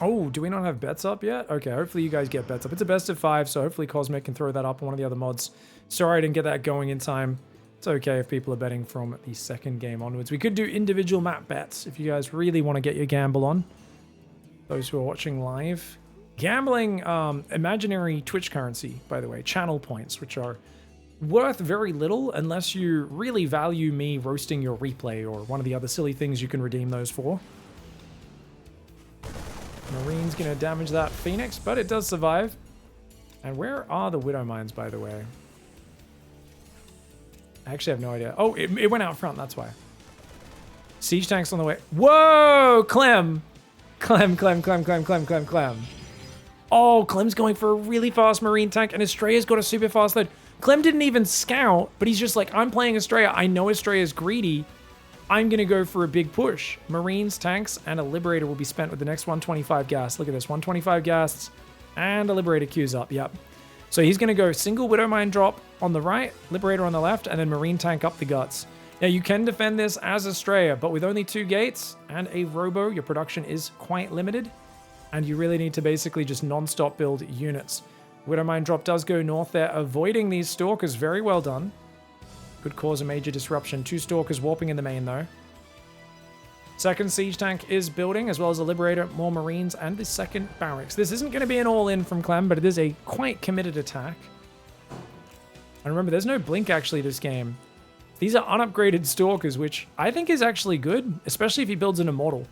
Oh, do we not have bets up yet? Okay, hopefully you guys get bets up. It's a best of 5, so hopefully Cosmic can throw that up on one of the other mods. Sorry I didn't get that going in time. It's okay if people are betting from the second game onwards. We could do individual map bets if you guys really want to get your gamble on. Those who are watching live. Gambling, imaginary Twitch currency, by the way. Channel points, which are worth very little unless you really value me roasting your replay or one of the other silly things you can redeem those for. Marine's going to damage that Phoenix, but it does survive. And where are the Widow Mines, by the way? I actually have no idea. Oh, it went out front, that's why. Siege tanks on the way. Whoa, Clem! Clem. Oh, Clem's going for a really fast Marine tank, and Astrea's got a super fast load. Clem didn't even scout, but he's just like, I'm playing Astrea. I know Astrea's greedy. I'm going to go for a big push. Marines, tanks, and a Liberator will be spent with the next 125 gas. Look at this, 125 gas, and a Liberator queues up, yep. So he's going to go single Widow Mine drop on the right, Liberator on the left, and then Marine tank up the guts. Now, you can defend this as Astrea, but with only 2 gates and a Robo, your production is quite limited, and you really need to basically just non-stop build units. Widow Mine drop does go north there, avoiding these Stalkers. Very well done. Could cause a major disruption. 2 Stalkers warping in the main, though. Second Siege tank is building, as well as a Liberator, more Marines, and the second Barracks. This isn't going to be an all-in from Clem, but it is a quite committed attack. And remember, there's no blink, actually, this game. These are unupgraded Stalkers, which I think is actually good, especially if he builds an Immortal.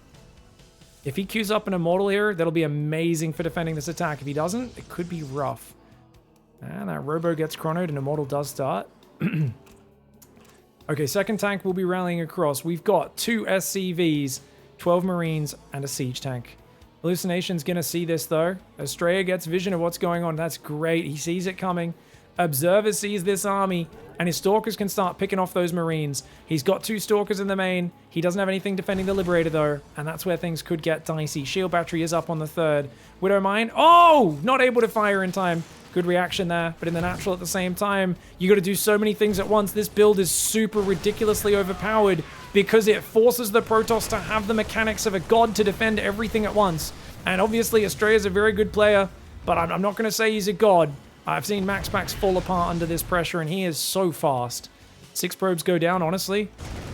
If he queues up an Immortal here, that'll be amazing for defending this attack. If he doesn't, it could be rough. And that Robo gets chronoed, and Immortal does start. Okay, second tank will be rallying across. We've got 2 SCVs, 12 Marines, and a Siege tank. Hallucination's going to see this, though. Astrea gets vision of what's going on. That's great. He sees it coming. Observer sees this army, and his Stalkers can start picking off those Marines. He's got 2 Stalkers in the main. He doesn't have anything defending the Liberator, though, and that's where things could get dicey. Shield battery is up on the 3rd. Widow Mine. Oh! Not able to fire in time. Good reaction there, but in the natural at the same time, you got to do so many things at once. This build is super ridiculously overpowered because it forces the Protoss to have the mechanics of a god to defend everything at once. And obviously, Astrea is a very good player, but I'm not going to say he's a god. I've seen Max Pax fall apart under this pressure, and he is so fast. 6 probes go down, honestly.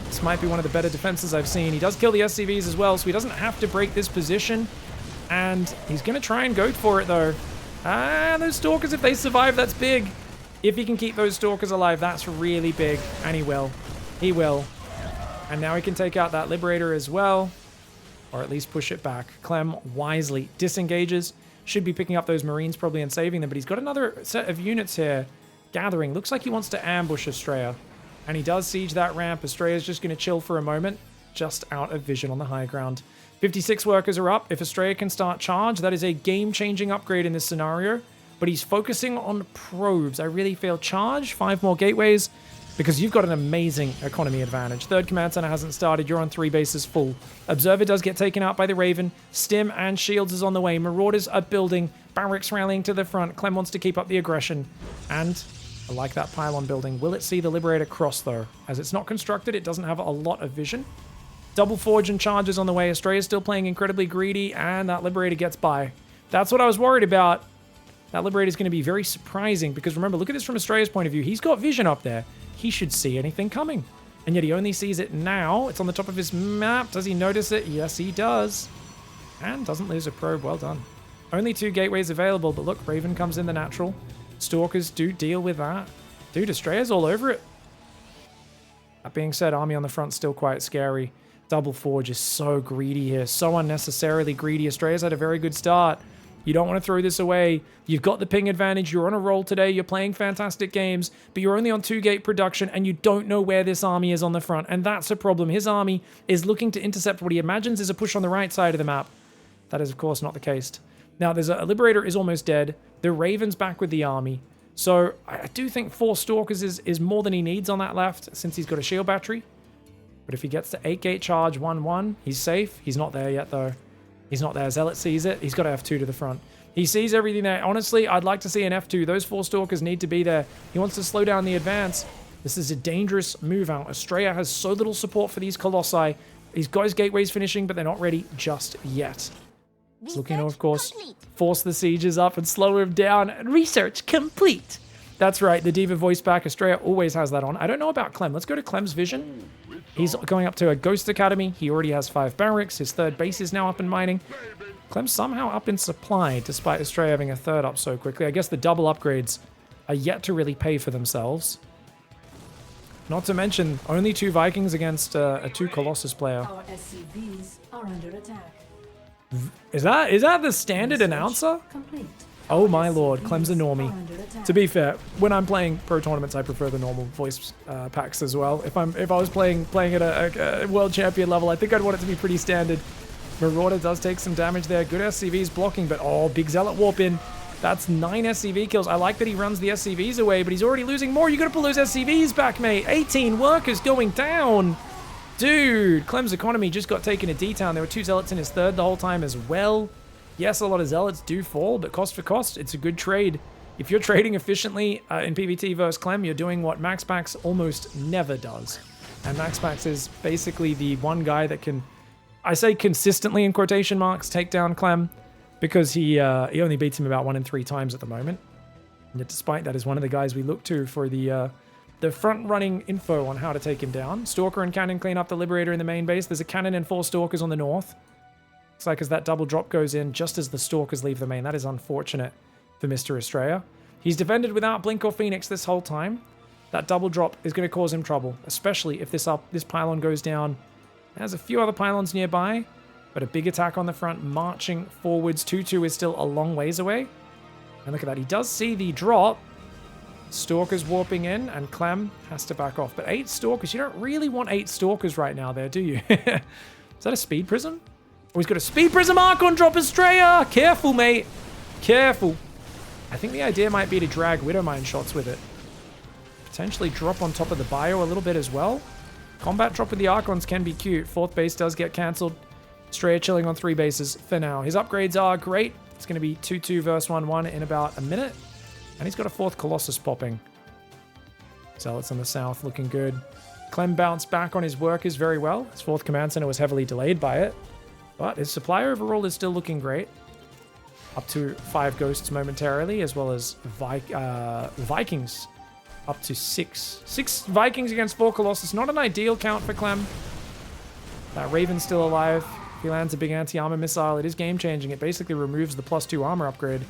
This might be one of the better defenses I've seen. He does kill the SCVs as well, so he doesn't have to break this position. And he's going to try and go for it, though. Ah, those Stalkers, if they survive, that's big. If he can keep those Stalkers alive, that's really big. And he will. He will. And now he can take out that Liberator as well. Or at least push it back. Clem wisely disengages. Should be picking up those Marines probably and saving them. But he's got another set of units here. Gathering. Looks like he wants to ambush Astrea. And he does siege that ramp. Astrea's just going to chill for a moment. Just out of vision on the high ground. 56 workers are up. If Astrea can start charge, that is a game-changing upgrade in this scenario. But he's focusing on probes. I really feel charge. 5 more gateways. Because you've got an amazing economy advantage. Third command center hasn't started. You're on 3 bases full. Observer does get taken out by the Raven. Stim and Shields is on the way. Marauders are building. Barracks rallying to the front. Clem wants to keep up the aggression. And I like that pylon building. Will it see the Liberator cross, though? As it's not constructed, it doesn't have a lot of vision. Double Forge and charges on the way. Astrea is still playing incredibly greedy. And that Liberator gets by. That's what I was worried about. That Liberator is going to be very surprising. Because remember, look at this from Astrea's point of view. He's got vision up there. He should see anything coming. And yet he only sees it now. It's on the top of his map. Does he notice it? Yes, he does. And doesn't lose a probe. Well done. Only 2 gateways available. But look, Raven comes in the natural. Stalkers do deal with that. Dude, Astrea's all over it. That being said, army on the front's still quite scary. Double Forge is so greedy here. So unnecessarily greedy. Astrea's had a very good start. You don't want to throw this away. You've got the ping advantage. You're on a roll today. You're playing fantastic games, but you're only on 2 gate production and you don't know where this army is on the front. And that's a problem. His army is looking to intercept what he imagines is a push on the right side of the map. That is, of course, not the case. Now, there's a Liberator is almost dead. The Raven's back with the army. So I do think 4 Stalkers is more than he needs on that left since he's got a shield battery. But if he gets to 8 gate charge 1-1, he's safe. He's not there yet, though. He's not there. Zealot sees it. He's got F2 to the front. He sees everything there. Honestly, I'd like to see an F2. Those 4 Stalkers need to be there. He wants to slow down the advance. This is a dangerous move out. Astrea has so little support for these Colossi. He's got his gateways finishing, but they're not ready just yet. He's looking to, of course, force the sieges up and slow him down. Research complete. That's right. The Diva voice back. Astrea always has that on. I don't know about Clem. Let's go to Clem's vision. He's going up to a Ghost Academy. He already has 5 barracks. His 3rd base is now up and mining. Clem's somehow up in supply, despite Astrea having a 3rd up so quickly. I guess the double upgrades are yet to really pay for themselves. Not to mention, only 2 Vikings against a 2 Colossus player. Our SCVs are under attack. Is that the standard announcer? Complete. Oh my lord, Clem's a normie. To be fair, when I'm playing pro tournaments, I prefer the normal voice packs as well. If I was playing at a world champion level, I think I'd want it to be pretty standard. Marauder does take some damage there. Good SCVs blocking, but oh, big Zealot warp in. That's 9 SCV kills. I like that he runs the SCVs away, but he's already losing more. You gotta pull those SCVs back, mate. 18 workers going down. Dude, Clem's economy just got taken a D-town. There were 2 Zealots in his 3rd the whole time as well. Yes, a lot of Zealots do fall, but cost for cost, it's a good trade. If you're trading efficiently in PvT versus Clem, you're doing what MaxPax almost never does. And MaxPax is basically the one guy that can, I say consistently in quotation marks, take down Clem, because he only beats him about 1 in 3 times at the moment. And yet despite that, is one of the guys we look to for the front-running info on how to take him down. Stalker and Cannon clean up the Liberator in the main base. There's a Cannon and 4 Stalkers on the north. Looks like as that double drop goes in, just as the Stalkers leave the main. That is unfortunate for Mr. Astrea. He's defended without Blink or Phoenix this whole time. That double drop is going to cause him trouble, especially if this pylon goes down. There's a few other pylons nearby, but a big attack on the front, marching forwards. 2-2 is still a long ways away. And look at that. He does see the drop. Stalkers warping in, and Clem has to back off. But 8 Stalkers, you don't really want 8 Stalkers right now there, do you? Is that a Speed Prism? Oh, he's got a Speed Prism Archon drop Astrea! Careful, mate. Careful. I think the idea might be to drag Widowmine shots with it. Potentially drop on top of the bio a little bit as well. Combat drop with the Archons can be cute. 4th base does get cancelled. Astrea chilling on 3 bases for now. His upgrades are great. It's going to be 2-2 versus 1-1 in about a minute. And he's got a 4th Colossus popping. Zealots on the south looking good. Clem bounced back on his workers very well. His 4th command center was heavily delayed by it. But his supply overall is still looking great. Up to 5 ghosts momentarily, as well as Vikings up to 6. 6 Vikings against 4 Colossus. Not an ideal count for Clem. That Raven's still alive. If he lands a big anti-armor missile, it is game-changing. It basically removes the +2 armor upgrade.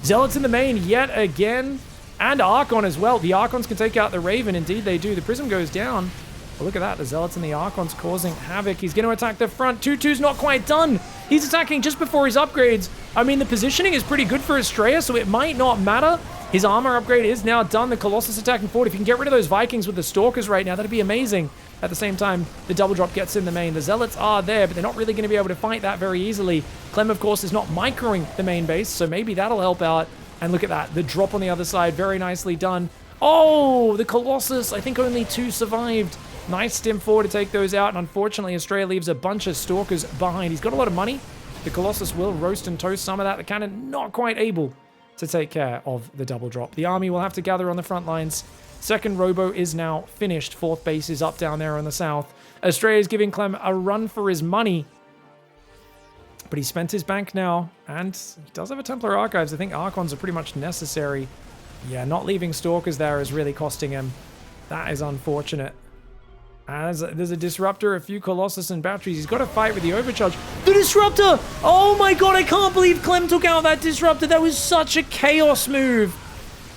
Zealots in the main yet again. And Archon as well. The Archons can take out the Raven. Indeed, they do. The Prism goes down. But look at that. The Zealots and the Archons causing havoc. He's going to attack the front. 2-2's not quite done. He's attacking just before his upgrades. I mean, the positioning is pretty good for Astrea, so it might not matter. His armor upgrade is now done. The Colossus attacking forward. If you can get rid of those Vikings with the Stalkers right now, that'd be amazing. At the same time, the double drop gets in the main. The Zealots are there, but they're not really going to be able to fight that very easily. Clem, of course, is not microing the main base, so maybe that'll help out. And look at that. The drop on the other side, very nicely done. Oh, the Colossus. I think only 2 survived. Nice stim forward to take those out. And unfortunately, Astrea leaves a bunch of Stalkers behind. He's got a lot of money. The Colossus will roast and toast some of that. The cannon not quite able to take care of the double drop. The army will have to gather on the front lines. Second robo is now finished. 4th base is up down there on the south. Astrea is giving Clem a run for his money. But he spent his bank now, and he does have a Templar Archives. I think Archons are pretty much necessary. Yeah, not leaving Stalkers there is really costing him. That is unfortunate. As there's a Disruptor, a few Colossus and batteries. He's got to fight with the Overcharge. The Disruptor! Oh my god, I can't believe Clem took out that Disruptor. That was such a chaos move.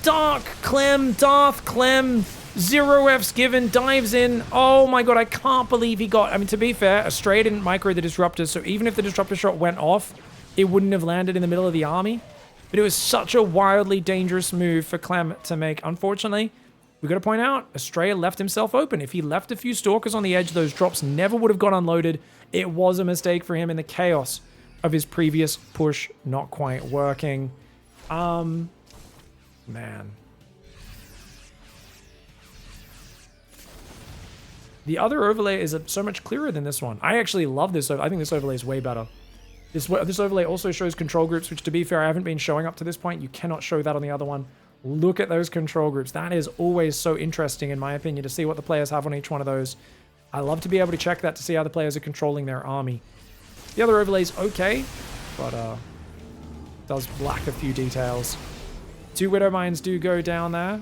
Darth Clem. 0 Fs given, dives in. Oh my god, I can't believe he got... I mean, to be fair, Astrea didn't micro the Disruptors, so even if the Disruptor shot went off, it wouldn't have landed in the middle of the army. But it was such a wildly dangerous move for Clem to make. Unfortunately, we got to point out, Astrea left himself open. If he left a few Stalkers on the edge, those drops never would have got unloaded. It was a mistake for him in the chaos of his previous push not quite working. Man. The other overlay is so much clearer than this one. I actually love this. I think this overlay is way better. This overlay also shows control groups, which, to be fair, I haven't been showing up to this point. You cannot show that on the other one. Look at those control groups. That is always so interesting, in my opinion, to see what the players have on each one of those. I love to be able to check that to see how the players are controlling their army. The other overlay's okay, but does lack a few details. 2 Widow Mines do go down there.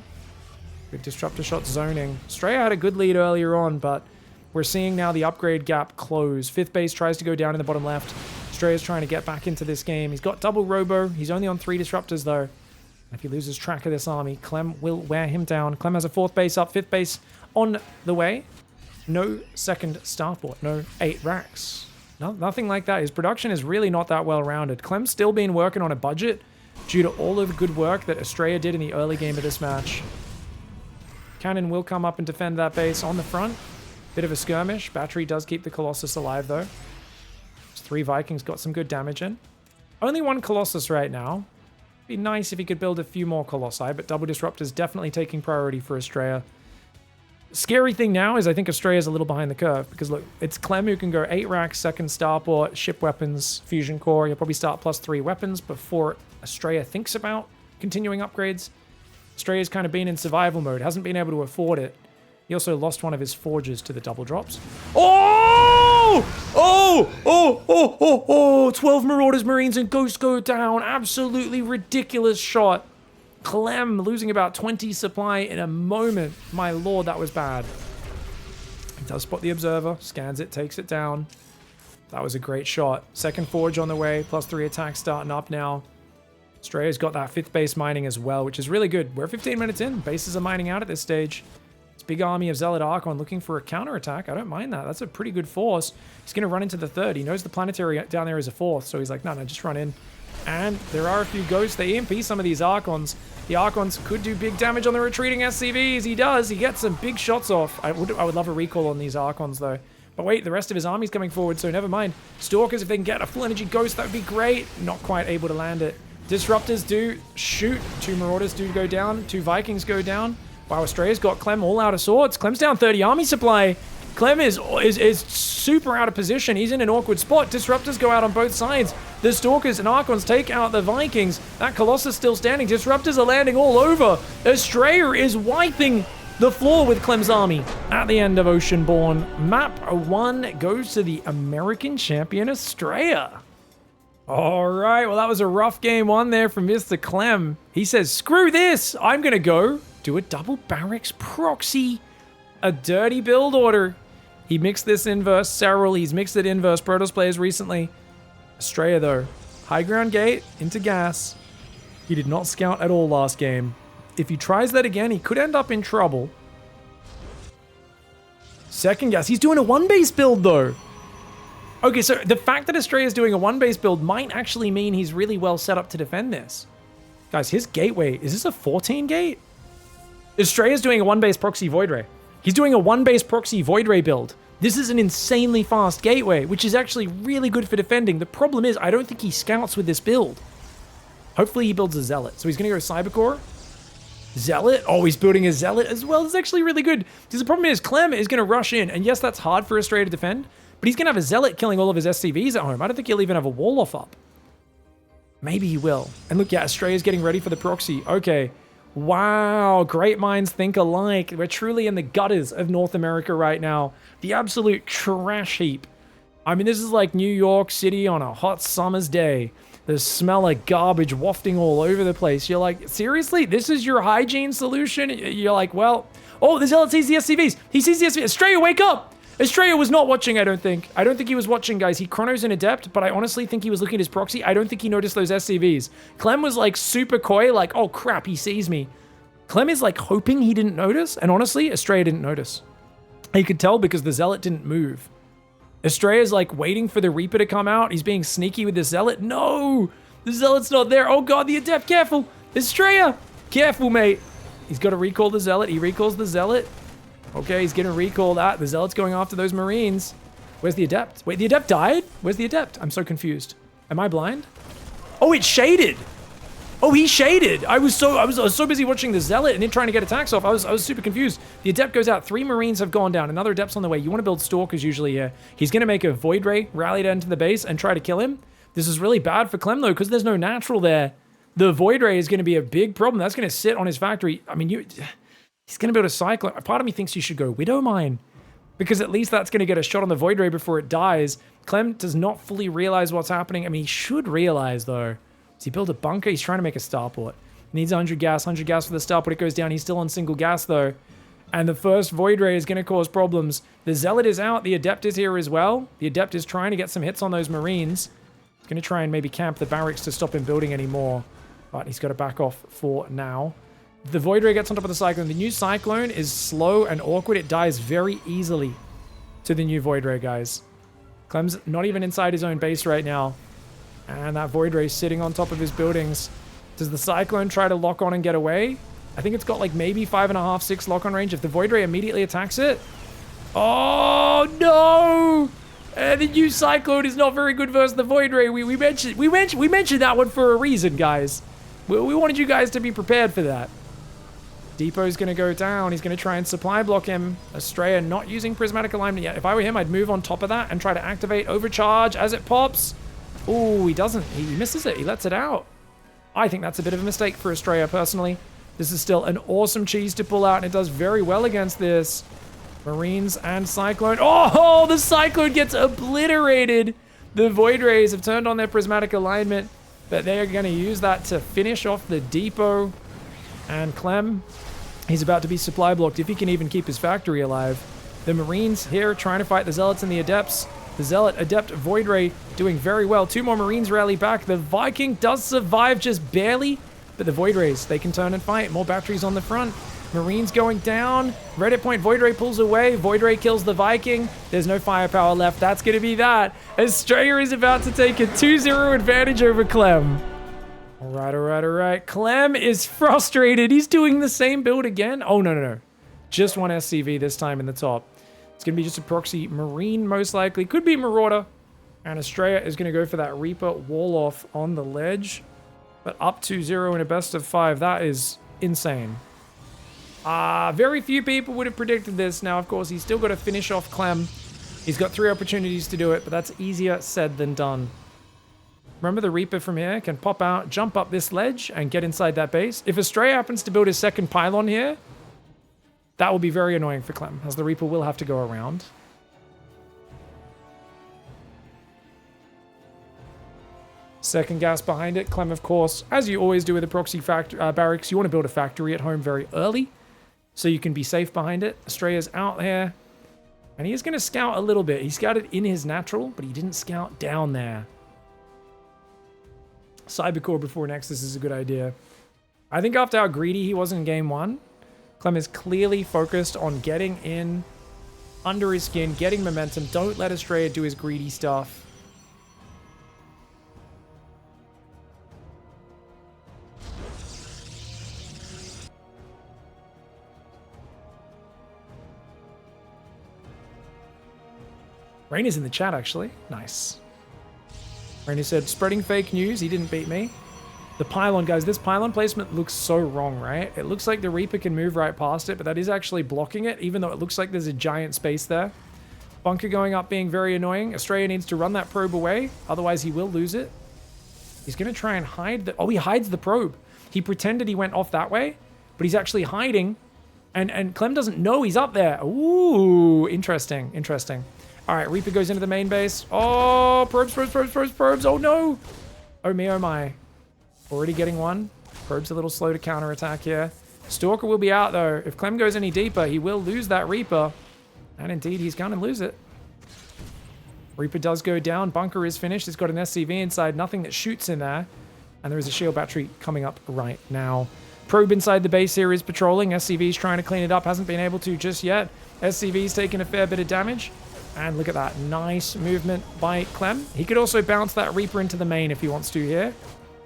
Good Disruptor shot zoning. Astrea had a good lead earlier on, but we're seeing now the upgrade gap close. 5th base tries to go down in the bottom left. Astrea's trying to get back into this game. He's got double robo. He's only on 3 Disruptors, though. If he loses track of this army, Clem will wear him down. Clem has a 4th base up, 5th base on the way. No 2nd starport, no 8 racks. No, nothing like that. His production is really not that well-rounded. Clem's still been working on a budget due to all of the good work that Astrea did in the early game of this match. Cannon will come up and defend that base on the front. Bit of a skirmish. Battery does keep the Colossus alive, though. 3 Vikings got some good damage in. Only 1 Colossus right now. Be nice if he could build a few more Colossi, but double Disruptor's definitely taking priority for Astrea. Scary thing now is I think Astrea's a little behind the curve, because look, it's Clem who can go 8 racks, 2nd starport, ship weapons, fusion core. He'll probably start +3 weapons before Astrea thinks about continuing upgrades. Astrea's kind of been in survival mode, hasn't been able to afford it. He also lost one of his forges to the double drops. Oh! 12 Marauders, Marines, and Ghosts go down. Absolutely ridiculous shot. Clem losing about 20 supply in a moment. My lord, that was bad. He does spot the Observer, scans it, takes it down. That was a great shot. 2nd forge on the way, +3 attack starting up now. Astrea's got that 5th base mining as well, which is really good. We're 15 minutes in. Bases are mining out at this stage. It's a big army of Zealot Archon looking for a counterattack. I don't mind that. That's a pretty good force. He's going to run into the 3rd. He knows the planetary down there is a 4th, so he's like, no, just run in. And there are a few ghosts. They EMP some of these Archons. The Archons could do big damage on the retreating SCVs. He does. He gets some big shots off. I would love a recall on these Archons, though. But wait, the rest of his army's coming forward, so never mind. Stalkers, if they can get a full energy ghost, that would be great. Not quite able to land it. Disruptors do shoot. 2 Marauders do go down. 2 Vikings go down. Wow, Astrea's got Clem all out of sorts. Clem's down 30 army supply. Clem is super out of position. He's in an awkward spot. Disruptors go out on both sides. The Stalkers and Archons take out the Vikings. That Colossus still standing. Disruptors are landing all over. Astrea is wiping the floor with Clem's army. At the end of Oceanborn, map 1 goes to the American champion Astrea. All right, well, that was a rough game 1 there from Mr. Clem. He says, screw this, I'm going to go do a double barracks proxy. A dirty build order. He mixed this inverse several. He's mixed it inverse Protoss players recently. Astrea though. High ground gate into gas. He did not scout at all last game. If he tries that again, he could end up in trouble. Second gas. He's doing a one base build though. Okay, so the fact that Astrea is doing a one base build might actually mean he's really well set up to defend this. Guys, his gateway, is this a 14 gate? Astrea is doing a one base proxy Void Ray. He's doing a one base proxy Void Ray build. This is an insanely fast gateway, which is actually really good for defending. The problem is, I don't think he scouts with this build. Hopefully he builds a Zealot. So he's going to go Cybercore. Zealot? Oh, he's building a Zealot as well. It's actually really good. Because the problem is, Clem is going to rush in. And yes, that's hard for Astrea to defend. But he's going to have a Zealot killing all of his SCVs at home. I don't think he'll even have a wall off up. Maybe he will. And look, yeah, Astrea is getting ready for the proxy. Okay. Wow, great minds think alike. We're truly in the gutters of North America right now. The absolute trash heap. I mean, this is like New York City on a hot summer's day. The smell of garbage wafting all over the place. You're like, seriously? This is your hygiene solution? You're like, well... Oh, the Zealot sees the SCVs. He sees the SCVs. Astrea, wake up! Astrea was not watching, I don't think. I don't think he was watching, guys. He chronos an Adept, but I honestly think he was looking at his proxy. I don't think he noticed those SCVs. Clem was like super coy, like, oh crap, he sees me. Clem is like hoping he didn't notice, and honestly, Astrea didn't notice. He could tell because the Zealot didn't move. Astrea's like waiting for the Reaper to come out. He's being sneaky with the Zealot. No! The Zealot's not there. Oh god, the Adept, careful! Astrea! Careful, mate. He's got to recall the Zealot. He recalls the Zealot. Okay, he's going to recall that. The Zealot's going after those Marines. Where's the Adept? Wait, the Adept died? Where's the Adept? I'm so confused. Am I blind? Oh, it's shaded! Oh, he shaded! I was so busy watching the Zealot and then trying to get attacks off. I was super confused. The Adept goes out. 3 Marines have gone down. Another Adept's on the way. You want to build Stalkers usually here. He's going to make a Void Ray, rally down to the base, and try to kill him. This is really bad for Clem, though, because there's no natural there. The Void Ray is going to be a big problem. That's going to sit on his factory. I mean, he's going to build a Cyclone. Part of me thinks you should go Widow Mine, because at least that's going to get a shot on the Void Ray before it dies. Clem does not fully realize what's happening. I mean, he should realize, though. Does he build a bunker? He's trying to make a starport. Needs 100 gas for the starport. It goes down. He's still on single gas, though. And the first Void Ray is going to cause problems. The Zealot is out. The Adept is here as well. The Adept is trying to get some hits on those Marines. He's going to try and maybe camp the barracks to stop him building anymore. But he's got to back off for now. The Void Ray gets on top of the Cyclone. The new Cyclone is slow and awkward. It dies very easily to the new Void Ray, guys. Clem's not even inside his own base right now. And that Void Ray sitting on top of his buildings. Does the Cyclone try to lock on and get away? I think it's got like maybe 5.5, 6 lock on range. If the Void Ray immediately attacks it. Oh, no! The new Cyclone is not very good versus the Void Ray. We mentioned that one for a reason, guys. We wanted you guys to be prepared for that. Depot's going to go down. He's going to try and supply block him. Astrea not using prismatic alignment yet. If I were him, I'd move on top of that and try to activate overcharge as it pops. Oh, he doesn't. He misses it. He lets it out. I think that's a bit of a mistake for Astrea, personally. This is still an awesome cheese to pull out, and it does very well against this. Marines and Cyclone. Oh, the Cyclone gets obliterated. The Void Rays have turned on their prismatic alignment, but they are going to use that to finish off the depot. And Clem, he's about to be supply blocked if he can even keep his factory alive. The Marines here trying to fight the Zealots and the Adepts. The Zealot, Adept, Void Ray doing very well. 2 more Marines rally back. The Viking does survive just barely, but the Void Rays, they can turn and fight. More batteries on the front. Marines going down. Red hit point, Void Ray pulls away. Void Ray kills the Viking. There's no firepower left. That's going to be that. Astrea is about to take a 2-0 advantage over Clem. All right. Clem is frustrated. He's doing the same build again. Oh, no. Just one SCV this time in the top. It's going to be just a proxy Marine, most likely. Could be Marauder. And Astrea is going to go for that Reaper wall off on the ledge. But up 2-0 in a best of 5. That is insane. Very few people would have predicted this. Now, of course, he's still got to finish off Clem. He's got 3 opportunities to do it, but that's easier said than done. Remember, the Reaper from here can pop out, jump up this ledge, and get inside that base. If Astrea happens to build his second pylon here, that will be very annoying for Clem, as the Reaper will have to go around. Second gas behind it. Clem, of course, as you always do with a proxy barracks, you want to build a factory at home very early so you can be safe behind it. Astrea's out there. And he is going to scout a little bit. He scouted in his natural, but he didn't scout down there. Cybercore before Nexus is a good idea. I think after how greedy he was in game 1, Clem is clearly focused on getting in under his skin, getting momentum. Don't let Astrea do his greedy stuff. Rain is in the chat, actually. Nice. Rainer said, spreading fake news. He didn't beat me. The pylon, guys. This pylon placement looks so wrong, right? It looks like the Reaper can move right past it, but that is actually blocking it, even though it looks like there's a giant space there. Bunker going up being very annoying. Astrea needs to run that probe away. Otherwise, he will lose it. He's going to try and hide the... Oh, he hides the probe. He pretended he went off that way, but he's actually hiding. And Clem doesn't know he's up there. Ooh, interesting. Interesting. All right, Reaper goes into the main base. Oh, probes. Oh, no. Oh, me, oh, my. Already getting one. Probe's a little slow to counterattack here. Stalker will be out, though. If Clem goes any deeper, he will lose that Reaper. And indeed, he's going to lose it. Reaper does go down. Bunker is finished. It's got an SCV inside. Nothing that shoots in there. And there is a shield battery coming up right now. Probe inside the base here is patrolling. SCV's trying to clean it up. Hasn't been able to just yet. SCV's taking a fair bit of damage. And look at that. Nice movement by Clem. He could also bounce that Reaper into the main if he wants to here.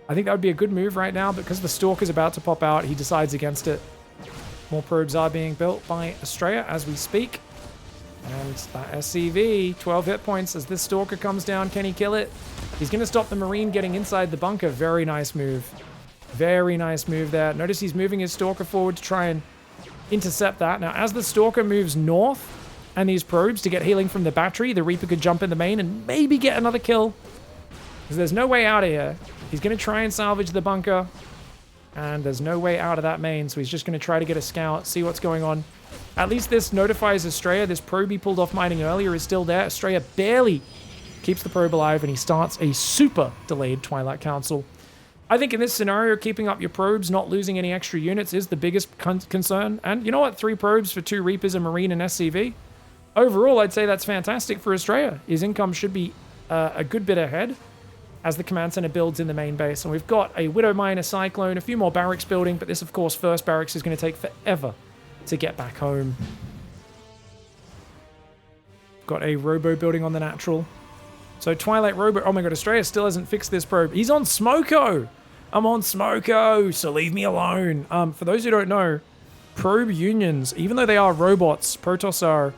I think that would be a good move right now, but because the Stalker's about to pop out, he decides against it. More probes are being built by Astrea as we speak. And that SCV, 12 hit points as this Stalker comes down. Can he kill it? He's going to stop the Marine getting inside the bunker. Very nice move. Very nice move there. Notice he's moving his Stalker forward to try and intercept that. Now, as the Stalker moves north and these probes to get healing from the battery, the Reaper could jump in the main and maybe get another kill. Because there's no way out of here. He's going to try and salvage the bunker. And there's no way out of that main, so he's just going to try to get a scout, see what's going on. At least this notifies Astrea. This probe he pulled off mining earlier is still there. Astrea barely keeps the probe alive, and he starts a super delayed Twilight Council. I think in this scenario, keeping up your probes, not losing any extra units is the biggest concern. And you know what? 3 probes for 2 Reapers, a Marine, and SCV. Overall, I'd say that's fantastic for Astrea. His income should be a good bit ahead as the command center builds in the main base. And we've got a Widow Mine, a Cyclone, a few more barracks building, but this, of course, first barracks is going to take forever to get back home. Got a Robo building on the natural. So Twilight Robo... Oh my god, Astrea still hasn't fixed this probe. He's on Smoko! I'm on Smoko, so leave me alone. For those who don't know, probe unions, even though they are robots, Protoss are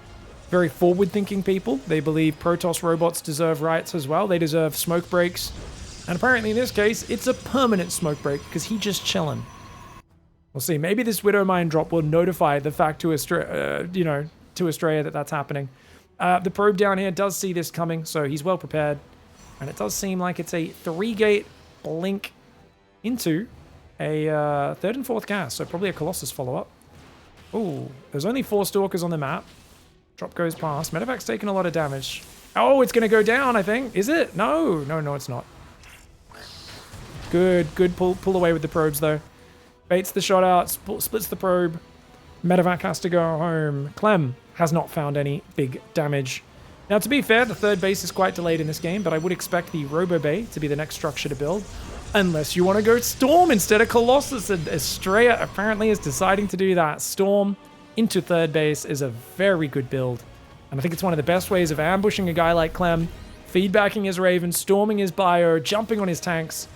very forward-thinking people. They believe Protoss robots deserve rights as well. They deserve smoke breaks. And apparently in this case, it's a permanent smoke break because he's just chilling. We'll see. Maybe this Widow Mine drop will notify the fact to Astrea, to Astrea that that's happening. The probe down here does see this coming, so he's well prepared. And it does seem like it's a 3-gate blink into a 3rd and 4th gas, so probably a Colossus follow-up. Ooh, there's only 4 Stalkers on the map. Drop goes past. Medevac's taking a lot of damage. Oh, it's going to go down, I think. Is it? No, it's not. Good pull away with the probes, though. Baits the shot out, splits the probe. Medevac has to go home. Clem has not found any big damage. Now, to be fair, the 3rd base is quite delayed in this game, but I would expect the Robo Bay to be the next structure to build. Unless you want to go Storm instead of Colossus, and Astrea apparently is deciding to do that. Storm into 3rd base is a very good build. And I think it's one of the best ways of ambushing a guy like Clem, feedbacking his Raven, storming his bio, jumping on his tanks.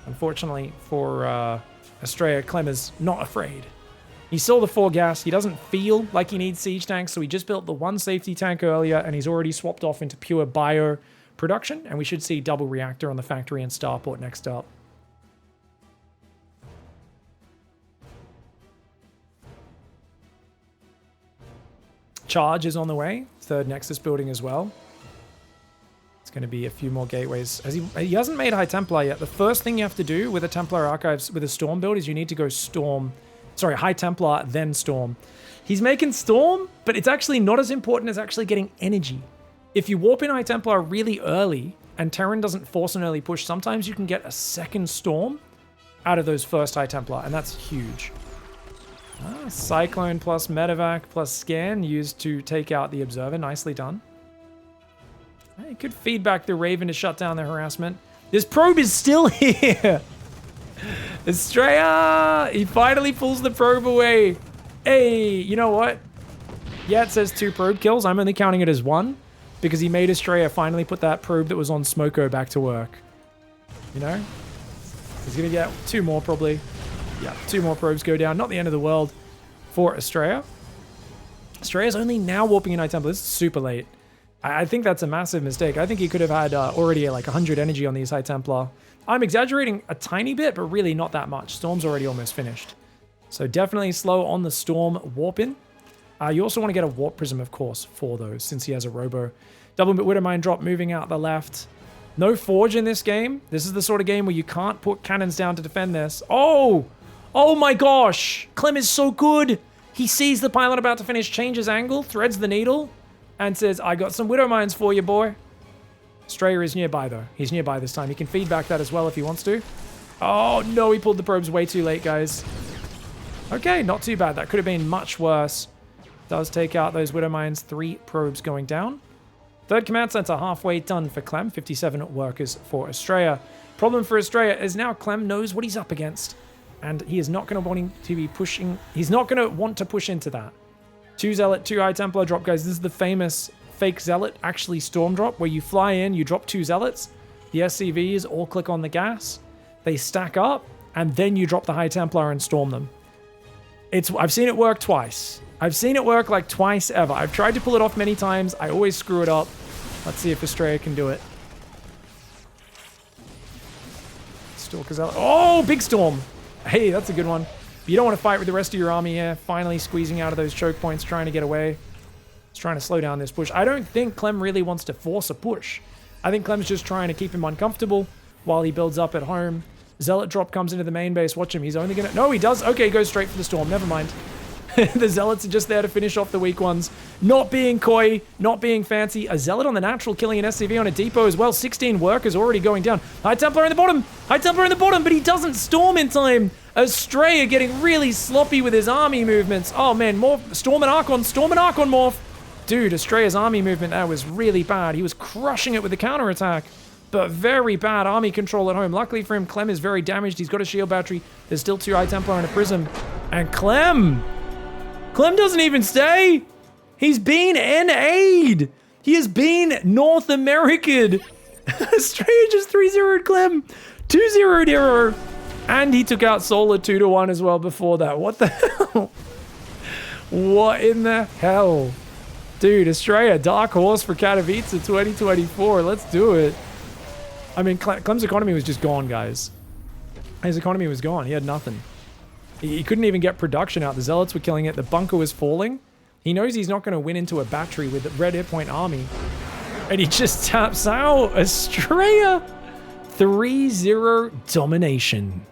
Unfortunately for Astrea, Clem is not afraid. He saw the 4 gas. He doesn't feel like he needs siege tanks, so he just built the 1 safety tank earlier, and he's already swapped off into pure bio production, and we should see double reactor on the factory and starport next up. Charge is on the way. 3rd Nexus building as well. It's going to be a few more gateways. He hasn't made High Templar yet. The first thing you have to do with a Templar Archives with a Storm build is you need to go Storm. Sorry, High Templar, then Storm. He's making Storm, but it's actually not as important as actually getting energy. If you warp in High Templar really early, and Terran doesn't force an early push, sometimes you can get a second Storm out of those first High Templar, and that's huge. Cyclone plus Medevac plus Scan used to take out the Observer. Nicely done. It could feed back the Raven to shut down the harassment. This probe is still here. Astrea! He finally pulls the probe away. Hey, you know what? Yeah, it says 2 probe kills. I'm only counting it as 1 because he made Astrea finally put that probe that was on Smoko back to work. You know? He's going to get 2 more probably. Yeah, 2 more probes go down. Not the end of the world for Astrea. Astrea's only now warping in High Templar. This is super late. I think that's a massive mistake. I think he could have had already like 100 energy on these High Templar. I'm exaggerating a tiny bit, but really not that much. Storm's already almost finished. So definitely slow on the Storm warp in. You also want to get a Warp Prism, of course, for those, since he has a Robo. Double Widowmine drop moving out the left. No Forge in this game. This is the sort of game where you can't put cannons down to defend this. Oh! Oh my gosh! Clem is so good! He sees the pilot about to finish, changes angle, threads the needle, and says, I got some Widowmines for you, boy. Astrea is nearby, though. He's nearby this time. He can feed back that as well if he wants to. Oh, no, he pulled the probes way too late, guys. Okay, not too bad. That could have been much worse. Does take out those Widowmines. 3 probes going down. Third command center halfway done for Clem. 57 workers for Astrea. Problem for Astrea is now Clem knows what he's up against. And he is not going to want to be pushing. He's not going to want to push into that. 2 Zealot, 2 High Templar drop, guys. This is the famous fake Zealot, actually Storm drop, where you fly in, you drop 2 Zealots. The SCVs all click on the gas. They stack up, and then you drop the High Templar and storm them. I've seen it work twice. I've seen it work like twice ever. I've tried to pull it off many times. I always screw it up. Let's see if Astrea can do it. Stalker Zealot. Oh, big storm. Hey, that's a good one. But you don't want to fight with the rest of your army here. Finally squeezing out of those choke points, trying to get away. He's trying to slow down this push. I don't think Clem really wants to force a push. I think Clem's just trying to keep him uncomfortable while he builds up at home. Zealot drop comes into the main base. Watch him. He's only going to... No, he does. Okay, he goes straight for the storm. Never mind. The Zealots are just there to finish off the weak ones. Not being coy, not being fancy. A Zealot on the natural, killing an SCV on a depot as well. 16 workers already going down. High Templar in the bottom. High Templar in the bottom, but he doesn't storm in time. Astrea getting really sloppy with his army movements. Oh, man. More Storm and Archon. Storm and Archon morph. Dude, Astrea's army movement there was really bad. He was crushing it with the counterattack. But very bad army control at home. Luckily for him, Clem is very damaged. He's got a shield battery. There's still 2 High Templar and a Prism. And Clem doesn't even stay. He's been NA'd. He has been North American. Astrea just 3-0'd Clem. 2-0'd herO. And he took out Solar 2-1 as well before that. What the hell? What in the hell? Dude, Astrea, dark horse for Katowice 2024. Let's do it. I mean, Clem's economy was just gone, guys. His economy was gone. He had nothing. He couldn't even get production out. The Zealots were killing it. The bunker was falling. He knows he's not going to win into a battery with a red hit point army. And he just taps out. Astrea 3-0 domination.